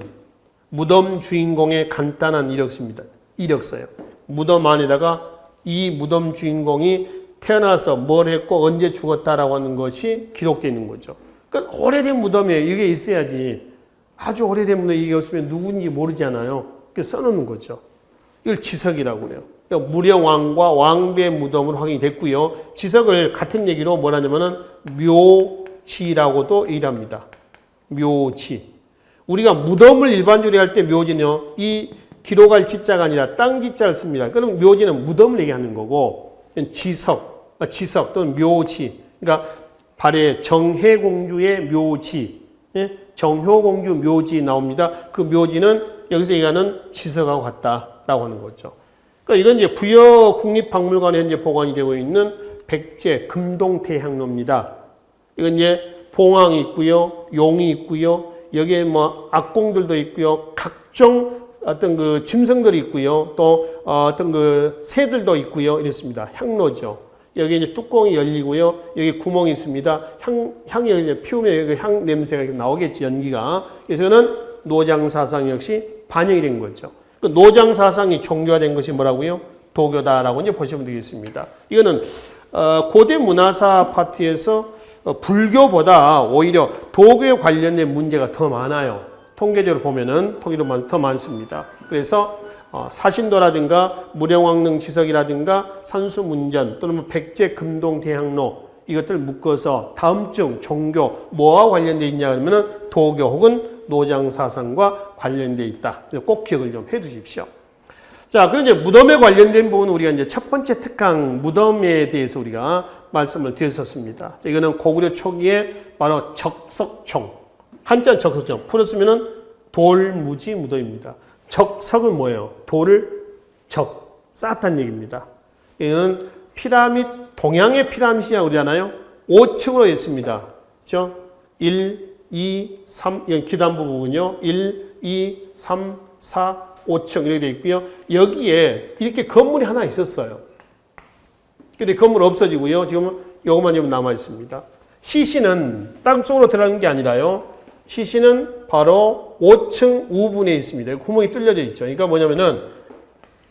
무덤 주인공의 간단한 이력서입니다. 이력서예요. 무덤 안에다가 이 무덤 주인공이 태어나서 뭘 했고 언제 죽었다라고 하는 것이 기록되어 있는 거죠. 그러니까 오래된 무덤에 이게 있어야지. 아주 오래된 무덤에 이게 없으면 누군지 모르잖아요. 그래서 써놓는 거죠. 이걸 지석이라고 그래요. 그러니까 무령왕과 왕비의 무덤으로 확인이 됐고요. 지석을 같은 얘기로 뭐라냐면은 묘지라고도 얘기합니다. 묘지. 우리가 무덤을 일반적으로 할 때 묘지는요. 이 기록할 지자가 아니라 땅 지자를 씁니다. 그럼 묘지는 무덤을 얘기하는 거고 지석 또는 묘지. 그러니까 발해 정혜공주의 묘지, 정효공주 묘지 나옵니다. 그 묘지는 여기서 얘기하는 지석하고 같다라고 하는 거죠. 그러니까 이건 이제 부여 국립박물관에 현재 보관이 되고 있는 백제 금동태향로입니다. 이건 이제 봉황이 있고요, 용이 있고요, 여기에 뭐 악공들도 있고요, 각종 어떤 그 짐승들이 있고요, 또 어떤 그 새들도 있고요, 이랬습니다. 향로죠. 여기 이제 뚜껑이 열리고요, 여기 구멍이 있습니다. 향이 이제 피우면 여기 향 냄새가 나오겠지, 연기가. 그래서는 노장사상 역시 반영이 된 거죠. 그 노장사상이 종교화된 것이 뭐라고요? 도교다라고 이제 보시면 되겠습니다. 이거는 고대 문화사 파트에서 불교보다 오히려 도교에 관련된 문제가 더 많아요. 통계적으로 보면은 더 많습니다. 그래서 사신도라든가 무령왕릉 지석이라든가 산수문전 또는 백제 금동대향로 이것들 묶어서 다음 중 종교 뭐와 관련되어 있냐 그러면은 도교 혹은 노장사상과 관련되어 있다. 꼭 기억을 좀 해 두십시오. 자, 그럼 이제 무덤에 관련된 부분은 우리가 이제 첫 번째 특강 무덤에 대해서 우리가 말씀을 드렸었습니다. 이거는 고구려 초기에 바로 적석총, 한자 적석총 풀었으면은 돌무지 무덤입니다. 적석은 뭐예요? 돌을 쌓았다는 얘기입니다. 이거는 피라밋, 동양의 피라밋이라고 그러잖아요. 5층으로 있습니다. 그렇죠? 1, 2, 3, 기단부 부분요. 1, 2, 3, 4, 5층 이렇게 되어 있고요. 여기에 이렇게 건물이 하나 있었어요. 근데 건물 없어지고요. 지금 요것만 좀 남아 있습니다. 시신은 땅속으로 들어가는 게 아니라요. 시신은 바로 5층 우분에 있습니다. 구멍이 뚫려져 있죠. 그러니까 뭐냐면은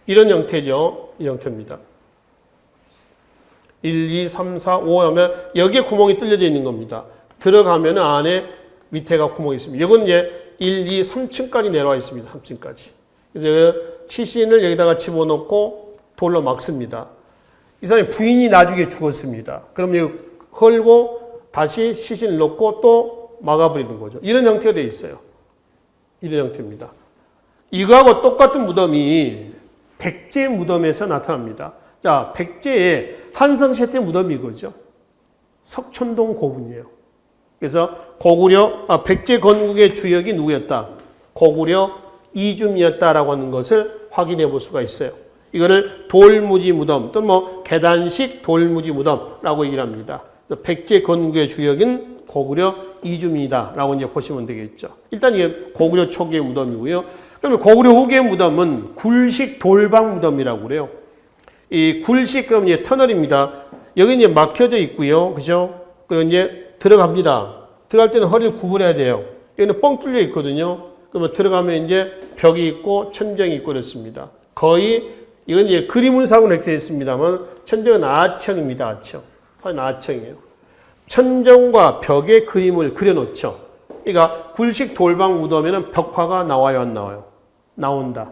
이런 형태죠. 이 형태입니다. 1, 2, 3, 4, 5 하면 여기에 구멍이 뚫려져 있는 겁니다. 들어가면 안에 밑에가 구멍이 있습니다. 이건 이제 1, 2, 3층까지 내려와 있습니다. 3층까지. 그래서 시신을 여기다가 집어넣고 돌로 막습니다. 이 사람의 부인이 나중에 죽었습니다. 그럼 여기 헐고 다시 시신을 넣고 또 막아버리는 거죠. 이런 형태가 되어 있어요. 이런 형태입니다. 이거하고 똑같은 무덤이 백제 무덤에서 나타납니다. 자, 백제의 한성시대 때 무덤이 이거죠. 석촌동 고분이에요. 그래서 백제 건국의 주역이 누구였다? 고구려 이줌이었다라고 하는 것을 확인해 볼 수가 있어요. 이거를 돌무지 무덤 또는 뭐 계단식 돌무지 무덤라고 얘기를 합니다. 백제 건국의 주역인 고구려 이줌이다라고 이제 보시면 되겠죠. 일단 이게 고구려 초기의 무덤이고요. 그러면 고구려 후기의 무덤은 굴식 돌방 무덤이라고 그래요. 이 굴식 그럼 이제 터널입니다. 여기 이제 막혀져 있고요. 그죠? 그리고 이제 들어갑니다. 들어갈 때는 허리를 구부려야 돼요. 여기는 뻥 뚫려 있거든요. 그러면 들어가면 이제 벽이 있고 천정이 있고 그렇습니다. 거의 이건 이제 그림문사하고는 이렇게 되어 있습니다만 천정은 아청입니다. 아청. 아청이에요. 천정과 벽에 그림을 그려놓죠. 그러니까 굴식 돌방 무덤에는 벽화가 나와요, 안 나와요? 나온다.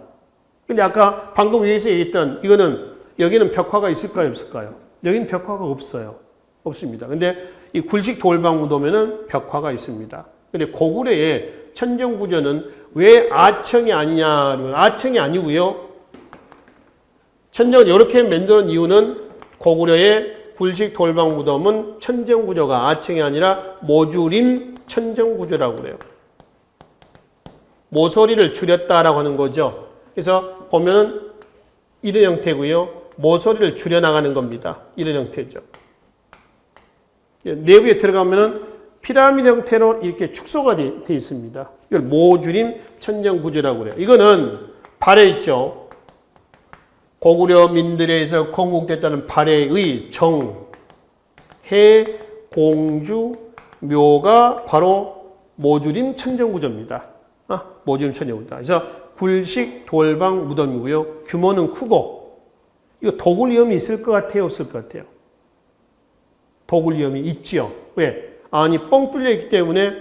근데 아까 방금 위에서 얘기했던 이거는 여기는 벽화가 있을까요, 없을까요? 여기는 벽화가 없어요. 없습니다. 근데 이 굴식 돌방 무덤에는 벽화가 있습니다. 근데 고구려의 천정 구조는 왜 아청이 아니냐? 아청이 아니고요. 천정을 이렇게 만드는 이유는 고구려의 굴식 돌방 무덤은 천정 구조가 아청이 아니라 모주림 천정 구조라고 그래요. 모서리를 줄였다라고 하는 거죠. 그래서 보면은 이런 형태고요. 모서리를 줄여나가는 겁니다. 이런 형태죠. 내부에 들어가면은 피라미드 형태로 이렇게 축소가 되어 있습니다. 이걸 모주림 천정 구조라고 그래요. 이거는 발에 있죠. 고구려 민들에서 건국됐다는 발해의 정, 해, 공주, 묘가 바로 모주림 천정 구조입니다. 모주림 천정 구조. 그래서 굴식 돌방 무덤이고요. 규모는 크고 이거 도굴 위험이 있을 것 같아요, 없을 것 같아요? 도굴 위험이 있죠. 왜? 안이 뻥 뚫려 있기 때문에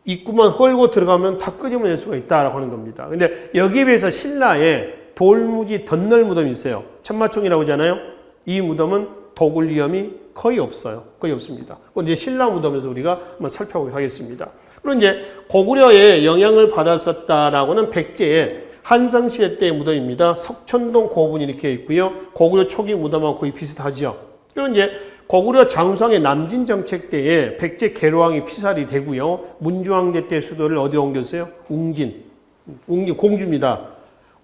입구만 헐고 들어가면 다 끄집어낼 수가 있다라고 하는 겁니다. 근데 여기에 비해서 신라에 돌무지 덧널 무덤이 있어요. 천마총이라고 하잖아요. 이 무덤은 도굴 위험이 거의 없어요. 거의 없습니다. 그건 이제 신라 무덤에서 우리가 한번 살펴보도록 하겠습니다. 그리고 이제 고구려의 영향을 받았었다라고는 백제의 한성시대 때의 무덤입니다. 석촌동 고분이 이렇게 있고요. 고구려 초기 무덤하고 거의 비슷하죠. 그리고 이제 고구려 장수왕의 남진 정책 때에 백제 계로왕이 피살이 되고요. 문주왕대 때 수도를 어디로 옮겼어요? 웅진 공주입니다.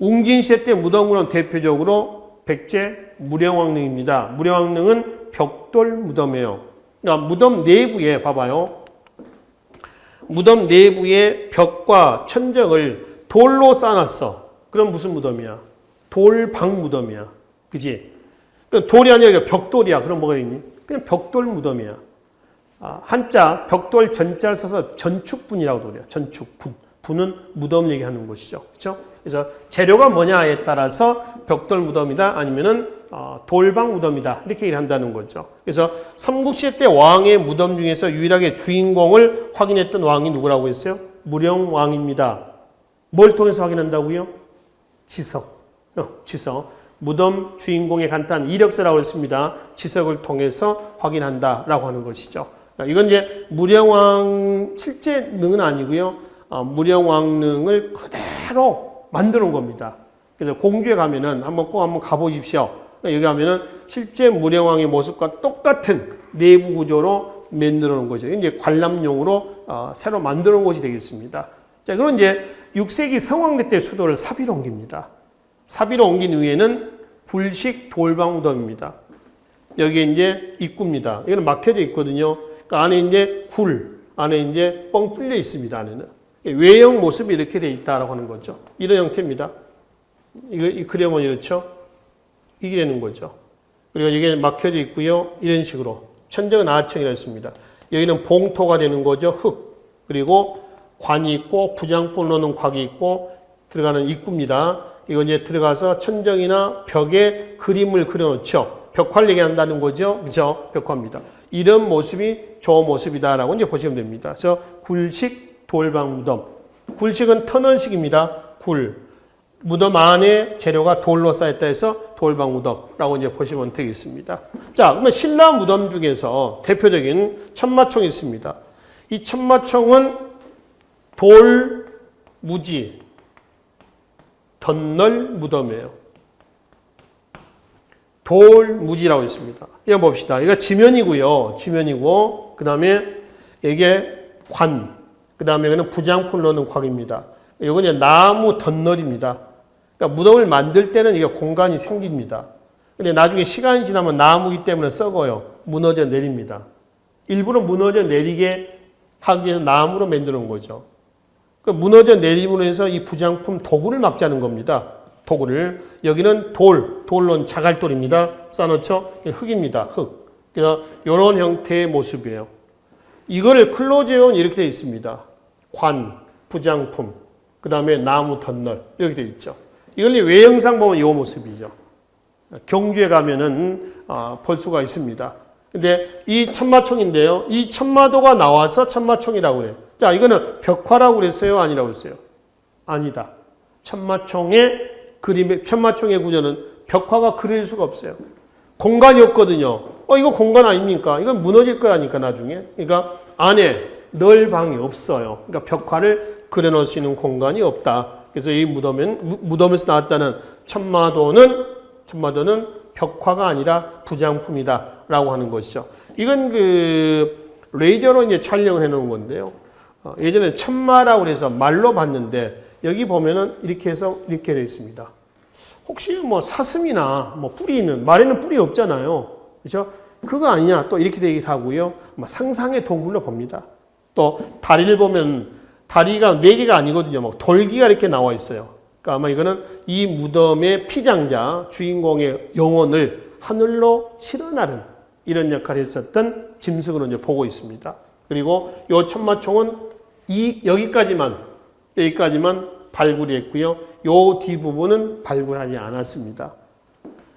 웅진 시대 때 무덤으로는 대표적으로 백제 무령왕릉입니다. 무령왕릉은 벽돌 무덤이에요. 그러니까 무덤 내부에 봐봐요. 무덤 내부에 벽과 천정을 돌로 쌓아놨어. 그럼 무슨 무덤이야? 돌방 무덤이야. 그지? 돌이 아니라 벽돌이야. 그럼 뭐가 있니? 그냥 벽돌 무덤이야. 한자 벽돌 전자를 써서 전축분이라고 그래요. 전축분. 분은 무덤 얘기하는 것이죠. 그렇죠? 그래서 재료가 뭐냐에 따라서 벽돌 무덤이다 아니면은 돌방 무덤이다 이렇게 얘기를 한다는 거죠. 그래서 삼국시대 때 왕의 무덤 중에서 유일하게 주인공을 확인했던 왕이 누구라고 했어요? 무령왕입니다. 뭘 통해서 확인한다고요? 지석. 지석. 무덤 주인공의 간단 이력서라고 했습니다. 지석을 통해서 확인한다라고 하는 것이죠. 이건 이제 무령왕 실제 능은 아니고요. 무령왕릉을 그대로 만들어 놓은 겁니다. 그래서 공주에 가면은 꼭 한번 가보십시오. 여기 가면은 실제 무령왕의 모습과 똑같은 내부 구조로 만들어 놓은 거죠. 이제 관람용으로 새로 만들어 놓은 곳이 되겠습니다. 자, 그럼 이제 6세기 성왕대 때 수도를 사비로 옮깁니다. 사비로 옮긴 후에는 굴식 돌방 무덤입니다. 여기에 이제 입구입니다. 이거는 막혀져 있거든요. 그러니까 안에 이제 안에 이제 뻥 뚫려 있습니다. 안에는. 외형 모습이 이렇게 되어 있다라고 하는 거죠. 이런 형태입니다. 이 그림은 이렇죠. 이게 되는 거죠. 그리고 이게 막혀져 있고요. 이런 식으로. 천정은 아청이라 했습니다. 여기는 봉토가 되는 거죠. 흙. 그리고 관이 있고 부장품을 넣는 곽이 있고 들어가는 입구입니다. 이거 이제 들어가서 천정이나 벽에 그림을 그려놓죠. 벽화를 얘기한다는 거죠. 그죠? 벽화입니다. 이런 모습이 좋은 모습이다라고 이제 보시면 됩니다. 그래서 굴식 돌방 무덤. 굴식은 터널식입니다. 굴. 무덤 안에 재료가 돌로 쌓였다 해서 돌방 무덤라고 이제 보시면 되겠습니다. 자, 그러면 신라 무덤 중에서 대표적인 천마총이 있습니다. 이 천마총은 돌 무지 덧널 무덤이에요. 돌 무지라고 있습니다. 이거 봅시다. 이거 지면이고요. 지면이고 그 다음에 이게 관, 그 다음에 이거는 부장품을 넣는 곽입니다. 이건 이제 나무 덧널입니다. 그러니까 무덤을 만들 때는 이게 공간이 생깁니다. 근데 나중에 시간이 지나면 나무이기 때문에 썩어요. 무너져 내립니다. 일부러 무너져 내리게 하기 위해서 나무로 만드는 거죠. 그 무너져 내림으로 해서 이 부장품 도구를 막자는 겁니다. 도구를. 여기는 돌론 자갈돌입니다. 쌓아놓죠? 흙입니다. 흙. 그래서 이런 형태의 모습이에요. 이거를 클로즈해온 이렇게 되어 있습니다. 관, 부장품, 그 다음에 나무 덧널 이렇게 되어 있죠. 이걸 외형상 보면 이 모습이죠. 경주에 가면은 볼 수가 있습니다. 근데 이 천마총인데요. 이 천마도가 나와서 천마총이라고 그래요. 자, 이거는 벽화라고 그랬어요? 아니라고 그랬어요? 아니다. 천마총의 그림의, 천마총의 구조는 벽화가 그릴 수가 없어요. 공간이 없거든요. 이거 공간 아닙니까? 이건 무너질 거라니까, 나중에. 그러니까 안에 넣을 방이 없어요. 그러니까 벽화를 그려놓을 수 있는 공간이 없다. 그래서 이 무덤에서 나왔다는 천마도는 벽화가 아니라 부장품이다라고 하는 것이죠. 이건 레이저로 이제 촬영을 해놓은 건데요. 예전에 천마라고 해서 말로 봤는데 여기 보면은 이렇게 해서 이렇게 되어 있습니다. 혹시 뭐 사슴이나 뭐 뿌리 있는 말에는 뿌리 없잖아요. 그렇죠? 그거 아니냐 또 이렇게 되기도 하고요. 상상의 동물로 봅니다. 또 다리를 보면 다리가 4개가 아니거든요. 막 돌기가 이렇게 나와 있어요. 그러니까 아마 이거는 이 무덤의 피장자, 주인공의 영혼을 하늘로 실어나른 이런 역할을 했었던 짐승으로 이제 보고 있습니다. 그리고 이 천마총은 여기까지만 발굴이 했고요. 이 뒷부분은 발굴하지 않았습니다.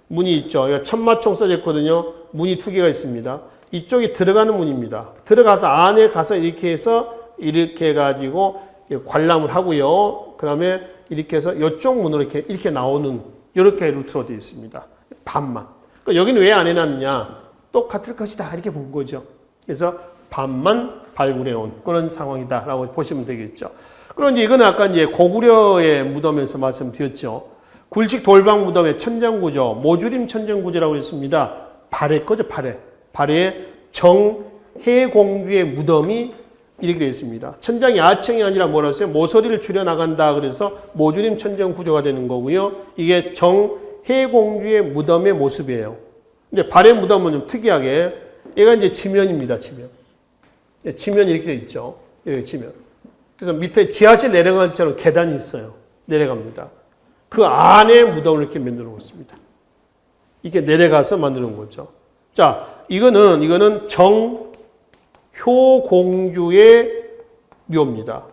문이 있죠. 천마총 써져 있거든요. 문이 2개가 있습니다. 이쪽이 들어가는 문입니다. 들어가서 안에 가서 이렇게 해서 이렇게 해가지고 관람을 하고요. 그 다음에 이렇게 해서 이쪽 문으로 이렇게 나오는 이렇게 루트로 되어 있습니다. 반만. 그러니까 여기는 왜 안 해놨느냐? 똑같을 것이다. 이렇게 본 거죠. 그래서 반만 발굴해 온 그런 상황이다라고 보시면 되겠죠. 그럼 이제 이거는 아까 이제 고구려의 무덤에서 말씀드렸죠. 굴식 돌방 무덤의 천장구조, 모주림 천장구조라고 했습니다. 발해 거죠, 발해. 발해에 정해공주의 무덤이 이렇게 되어 있습니다. 천장이 아층이 아니라 뭐라고 했어요? 모서리를 줄여 나간다. 그래서 모주림 천정 구조가 되는 거고요. 이게 정해공주의 무덤의 모습이에요. 근데 발해 무덤은 좀 특이하게 얘가 이제 지면입니다. 지면. 지면이 이렇게 되어 있죠. 여기 지면. 그래서 밑에 지하실 내려가는 것처럼 계단이 있어요. 내려갑니다. 그 안에 무덤을 이렇게 만들어 놓습니다. 이게 내려가서 만드는 거죠. 자, 이거는 효공주의 묘입니다.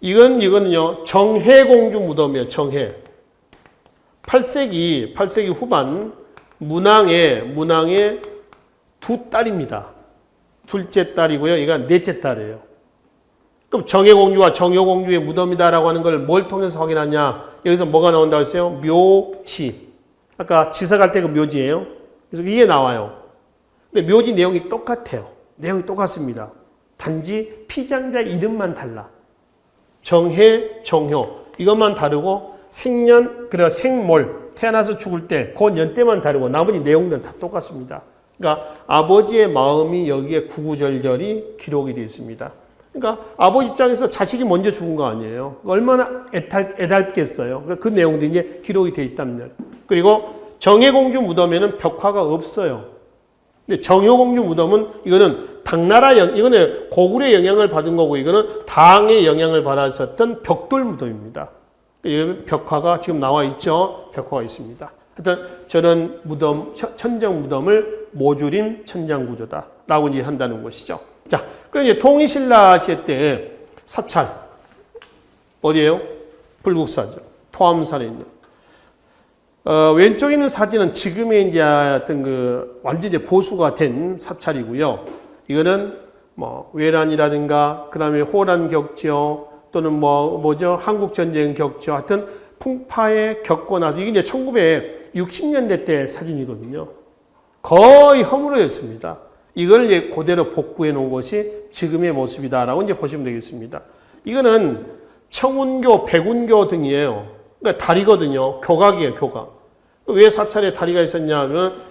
이거는요, 정해공주 무덤이에요, 정해. 8세기 후반, 문왕의 2딸입니다. 둘째 딸이고요, 얘가 넷째 딸이에요. 그럼 정해공주와 정효공주의 무덤이다라고 하는 걸 뭘 통해서 확인하냐? 여기서 뭐가 나온다고 했어요? 묘지. 아까 지사갈 때 그 묘지예요. 그래서 이게 나와요. 근데 묘지 내용이 똑같아요. 내용이 똑같습니다. 단지 피장자 이름만 달라. 정해, 정효 이것만 다르고 생년, 그리고 생몰 태어나서 죽을 때 그 연대만 다르고 나머지 내용들은 다 똑같습니다. 그러니까 아버지의 마음이 여기에 구구절절히 기록이 되어 있습니다. 그러니까 아버지 입장에서 자식이 먼저 죽은 거 아니에요. 얼마나 애달겠어요. 그 내용들이 이제 기록이 되어 있답니다. 그리고 정해공주 무덤에는 벽화가 없어요. 근데 정효공주 무덤은 이거는 이거는 고구려의 영향을 받은 거고 이거는 당의 영향을 받았었던 벽돌 무덤입니다. 벽화가 지금 나와 있죠. 벽화가 있습니다. 하여튼 저는 천정 무덤을 모주림 천장 구조다라고 이제 한다는 것이죠. 자, 그럼 이제 통일신라 시대 때 사찰 어디예요? 불국사죠. 토암산에 있는. 왼쪽에 있는 사진은 지금의 이제 어떤 그 완전 이제 보수가 된 사찰이고요. 이거는 뭐 외란이라든가 그다음에 호란 격죠 또는 뭐죠 한국 전쟁 격죠 하여튼 풍파에 겪고 나서 이게 이제 1960년대 때 사진이거든요. 거의 허물어졌습니다. 이걸 이제 그대로 복구해 놓은 것이 지금의 모습이다라고 이제 보시면 되겠습니다. 이거는 청운교, 백운교 등이에요. 그러니까 다리거든요. 교각이에요, 교각. 왜 사찰에 다리가 있었냐 하면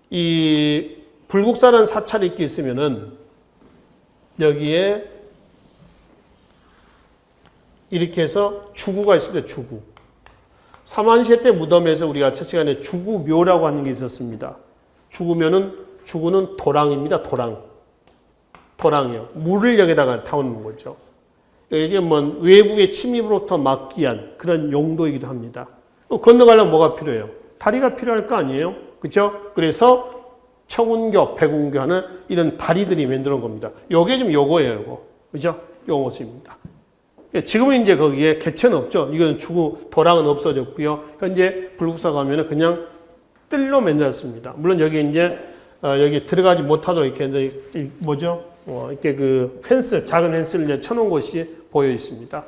이 불국사라는 사찰이 있게 있으면은 여기에 이렇게 해서 주구가 있습니다. 주구. 사만시대 때 무덤에서 우리가 첫 시간에 주구묘라고 하는 게 있었습니다. 주구는 도랑입니다. 도랑이요. 물을 여기다가 타오는 거죠. 이게 뭐 외부의 침입으로부터 막기 위한 그런 용도이기도 합니다. 건너가려면 뭐가 필요해요? 다리가 필요할 거 아니에요? 그렇죠? 그래서 청운교, 백운교 하는 이런 다리들이 만들어 놓은 겁니다. 요게 좀 요거예요, 요거. 그죠? 요 모습입니다. 지금은 이제 거기에 개체는 없죠. 이건 주구, 도랑은 없어졌고요. 현재 불국사 가면은 그냥 뜰로 만들었습니다. 물론 여기 이제, 여기 들어가지 못하도록 이렇게 이제, 뭐죠? 이렇게 그 펜스, 작은 펜스를 이제 쳐놓은 곳이 보여 있습니다.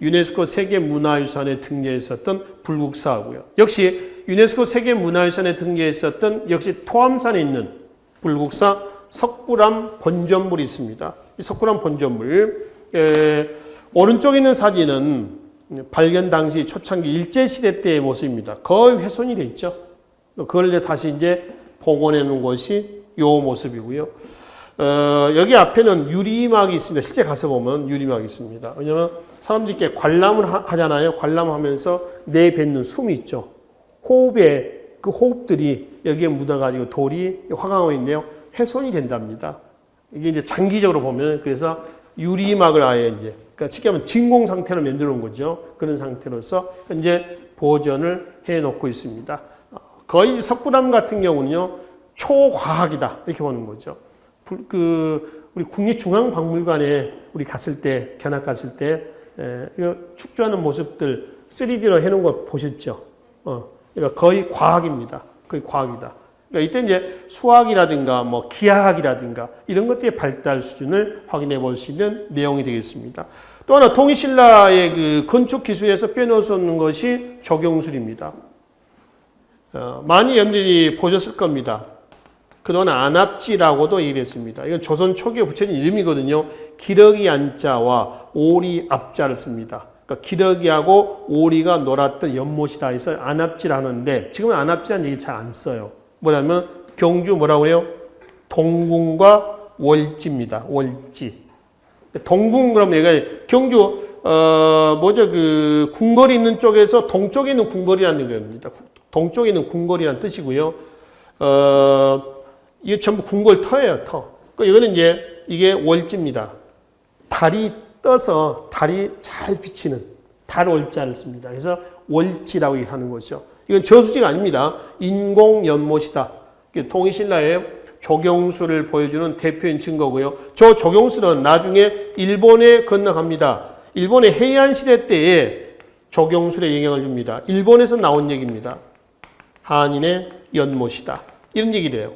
유네스코 세계문화유산에 등재해 있었던 불국사하고요. 역시 유네스코 세계문화유산에 등재해 있었던 역시 토암산에 있는 불국사 석굴암 본전물이 있습니다. 이 석굴암 본전물 오른쪽에 있는 사진은 발견 당시 초창기 일제시대 때의 모습입니다. 거의 훼손이 되어 있죠. 그걸 다시 이제 복원해 놓은 것이 이 모습이고요. 여기 앞에는 유리막이 있습니다. 실제 가서 보면 유리막이 있습니다. 왜냐하면 사람들이 이렇게 관람을 하잖아요. 관람하면서 내뱉는 숨이 있죠. 호흡에 그 호흡들이 여기에 묻어가지고 돌이 화강하고 있는데요. 훼손이 된답니다. 이게 이제 장기적으로 보면 그래서 유리막을 아예 이제 그러니까 쉽게 하면 진공 상태로 만들어 놓은 거죠. 그런 상태로서 현재 보존을 해 놓고 있습니다. 거의 석굴암 같은 경우는요. 초과학이다. 이렇게 보는 거죠. 우리 국립중앙박물관에 우리 갔을 때, 견학 갔을 때, 이거 축조하는 모습들 3D로 해놓은 거 보셨죠? 그러니까 거의 과학입니다. 거의 과학이다. 그러니까 이때 이제 수학이라든가 뭐 기하학이라든가 이런 것들의 발달 수준을 확인해 볼 수 있는 내용이 되겠습니다. 또 하나 통일신라의 그 건축 기술에서 빼놓을 수 없는 것이 조경술입니다. 많이 여러분들이 보셨을 겁니다. 그동안 안압지라고도 얘기를 했습니다. 이건 조선 초기에 붙여진 이름이거든요. 기러기 안자와 오리 앞자를 씁니다. 그러니까 기러기하고 오리가 놀았던 연못이다 해서 안압지라는데 지금은 안압지라는 얘기 잘 안 써요. 뭐냐면 경주 뭐라고 해요? 동궁과 월지입니다. 월지. 동궁 그러면 얘가 경주 뭐죠 그 궁궐이 있는 쪽에서 동쪽에 있는 궁궐이라는 겁니다. 동쪽에 있는 궁궐이라는 뜻이고요. 이게 전부 궁궐 터예요, 터. 그러니까 이거는 이제 이게 월지입니다. 달이 떠서 달이 잘 비치는 달 월자를 씁니다. 그래서 월지라고 하는 것이죠. 이건 저수지가 아닙니다. 인공 연못이다. 통일신라의 조경수를 보여주는 대표인 증거고요. 저 조경수는 나중에 일본에 건너갑니다. 일본의 해이안 시대 때에 조경술에 영향을 줍니다. 일본에서 나온 얘기입니다. 한인의 연못이다. 이런 얘기를 해요.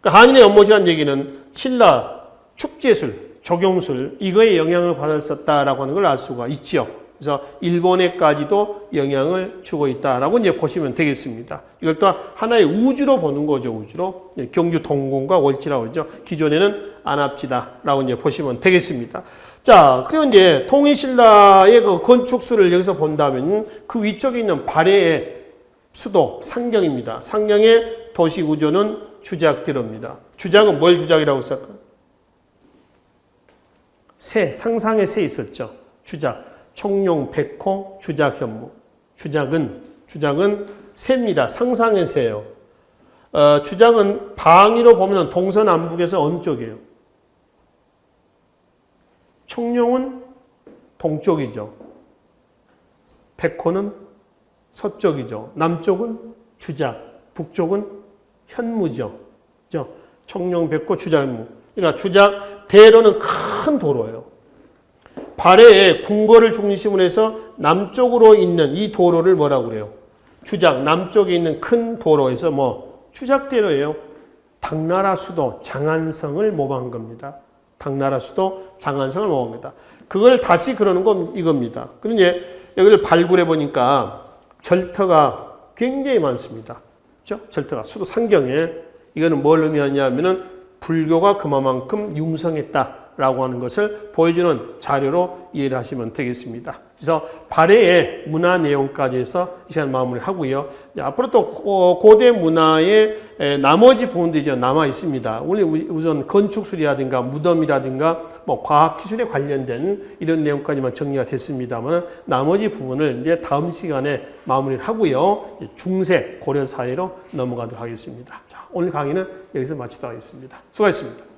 그러니까 한인의 연못이라는 얘기는 신라 축제술, 조경술 이거에 영향을 받았었다라고 하는 걸 알 수가 있죠. 그래서 일본에까지도 영향을 주고 있다라고 이제 보시면 되겠습니다. 이걸 또 하나의 우주로 보는 거죠, 우주로. 경주 동궁과 월지라고 하죠. 기존에는 안압지다라고 이제 보시면 되겠습니다. 자, 그리고 이제 통일신라의 그 건축술을 여기서 본다면 그 위쪽에 있는 발해의 수도 상경입니다. 상경의 도시 구조는 주작대로입니다. 주작은 뭘 주작이라고 생각할까요? 새, 상상의 새 있었죠. 주작. 청룡, 백호, 주작, 현무. 주작은 새입니다. 상상의 새예요. 주작은 방위로 보면 동서남북에서 어느 쪽이에요? 청룡은 동쪽이죠. 백호는 서쪽이죠. 남쪽은 주작, 북쪽은 현무죠. 청룡, 백호, 주작, 현무. 그러니까 주작 대로는 큰 도로예요. 발해에 궁궐을 중심으로 해서 남쪽으로 있는 이 도로를 뭐라고 그래요? 주작, 남쪽에 있는 큰 도로에서 뭐 주작대로예요. 당나라 수도 장안성을 모방한 겁니다. 당나라 수도 장안성을 모방한 겁니다. 그걸 다시 그러는 건 이겁니다. 그런데 여기를 발굴해 보니까 절터가 굉장히 많습니다. 그렇죠? 절터가 수도 상경에 이거는 뭘 의미하냐면은 불교가 그만큼 융성했다라고 하는 것을 보여주는 자료로 이해를 하시면 되겠습니다. 그래서 발해의 문화 내용까지 해서 이 시간 마무리를 하고요. 앞으로 또 고대 문화의 나머지 부분들이 남아 있습니다. 우선 건축술이라든가 무덤이라든가 뭐 과학기술에 관련된 이런 내용까지만 정리가 됐습니다만 나머지 부분을 이제 다음 시간에 마무리를 하고요. 중세 고려 사회로 넘어가도록 하겠습니다. 자, 오늘 강의는 여기서 마치도록 하겠습니다. 수고하셨습니다.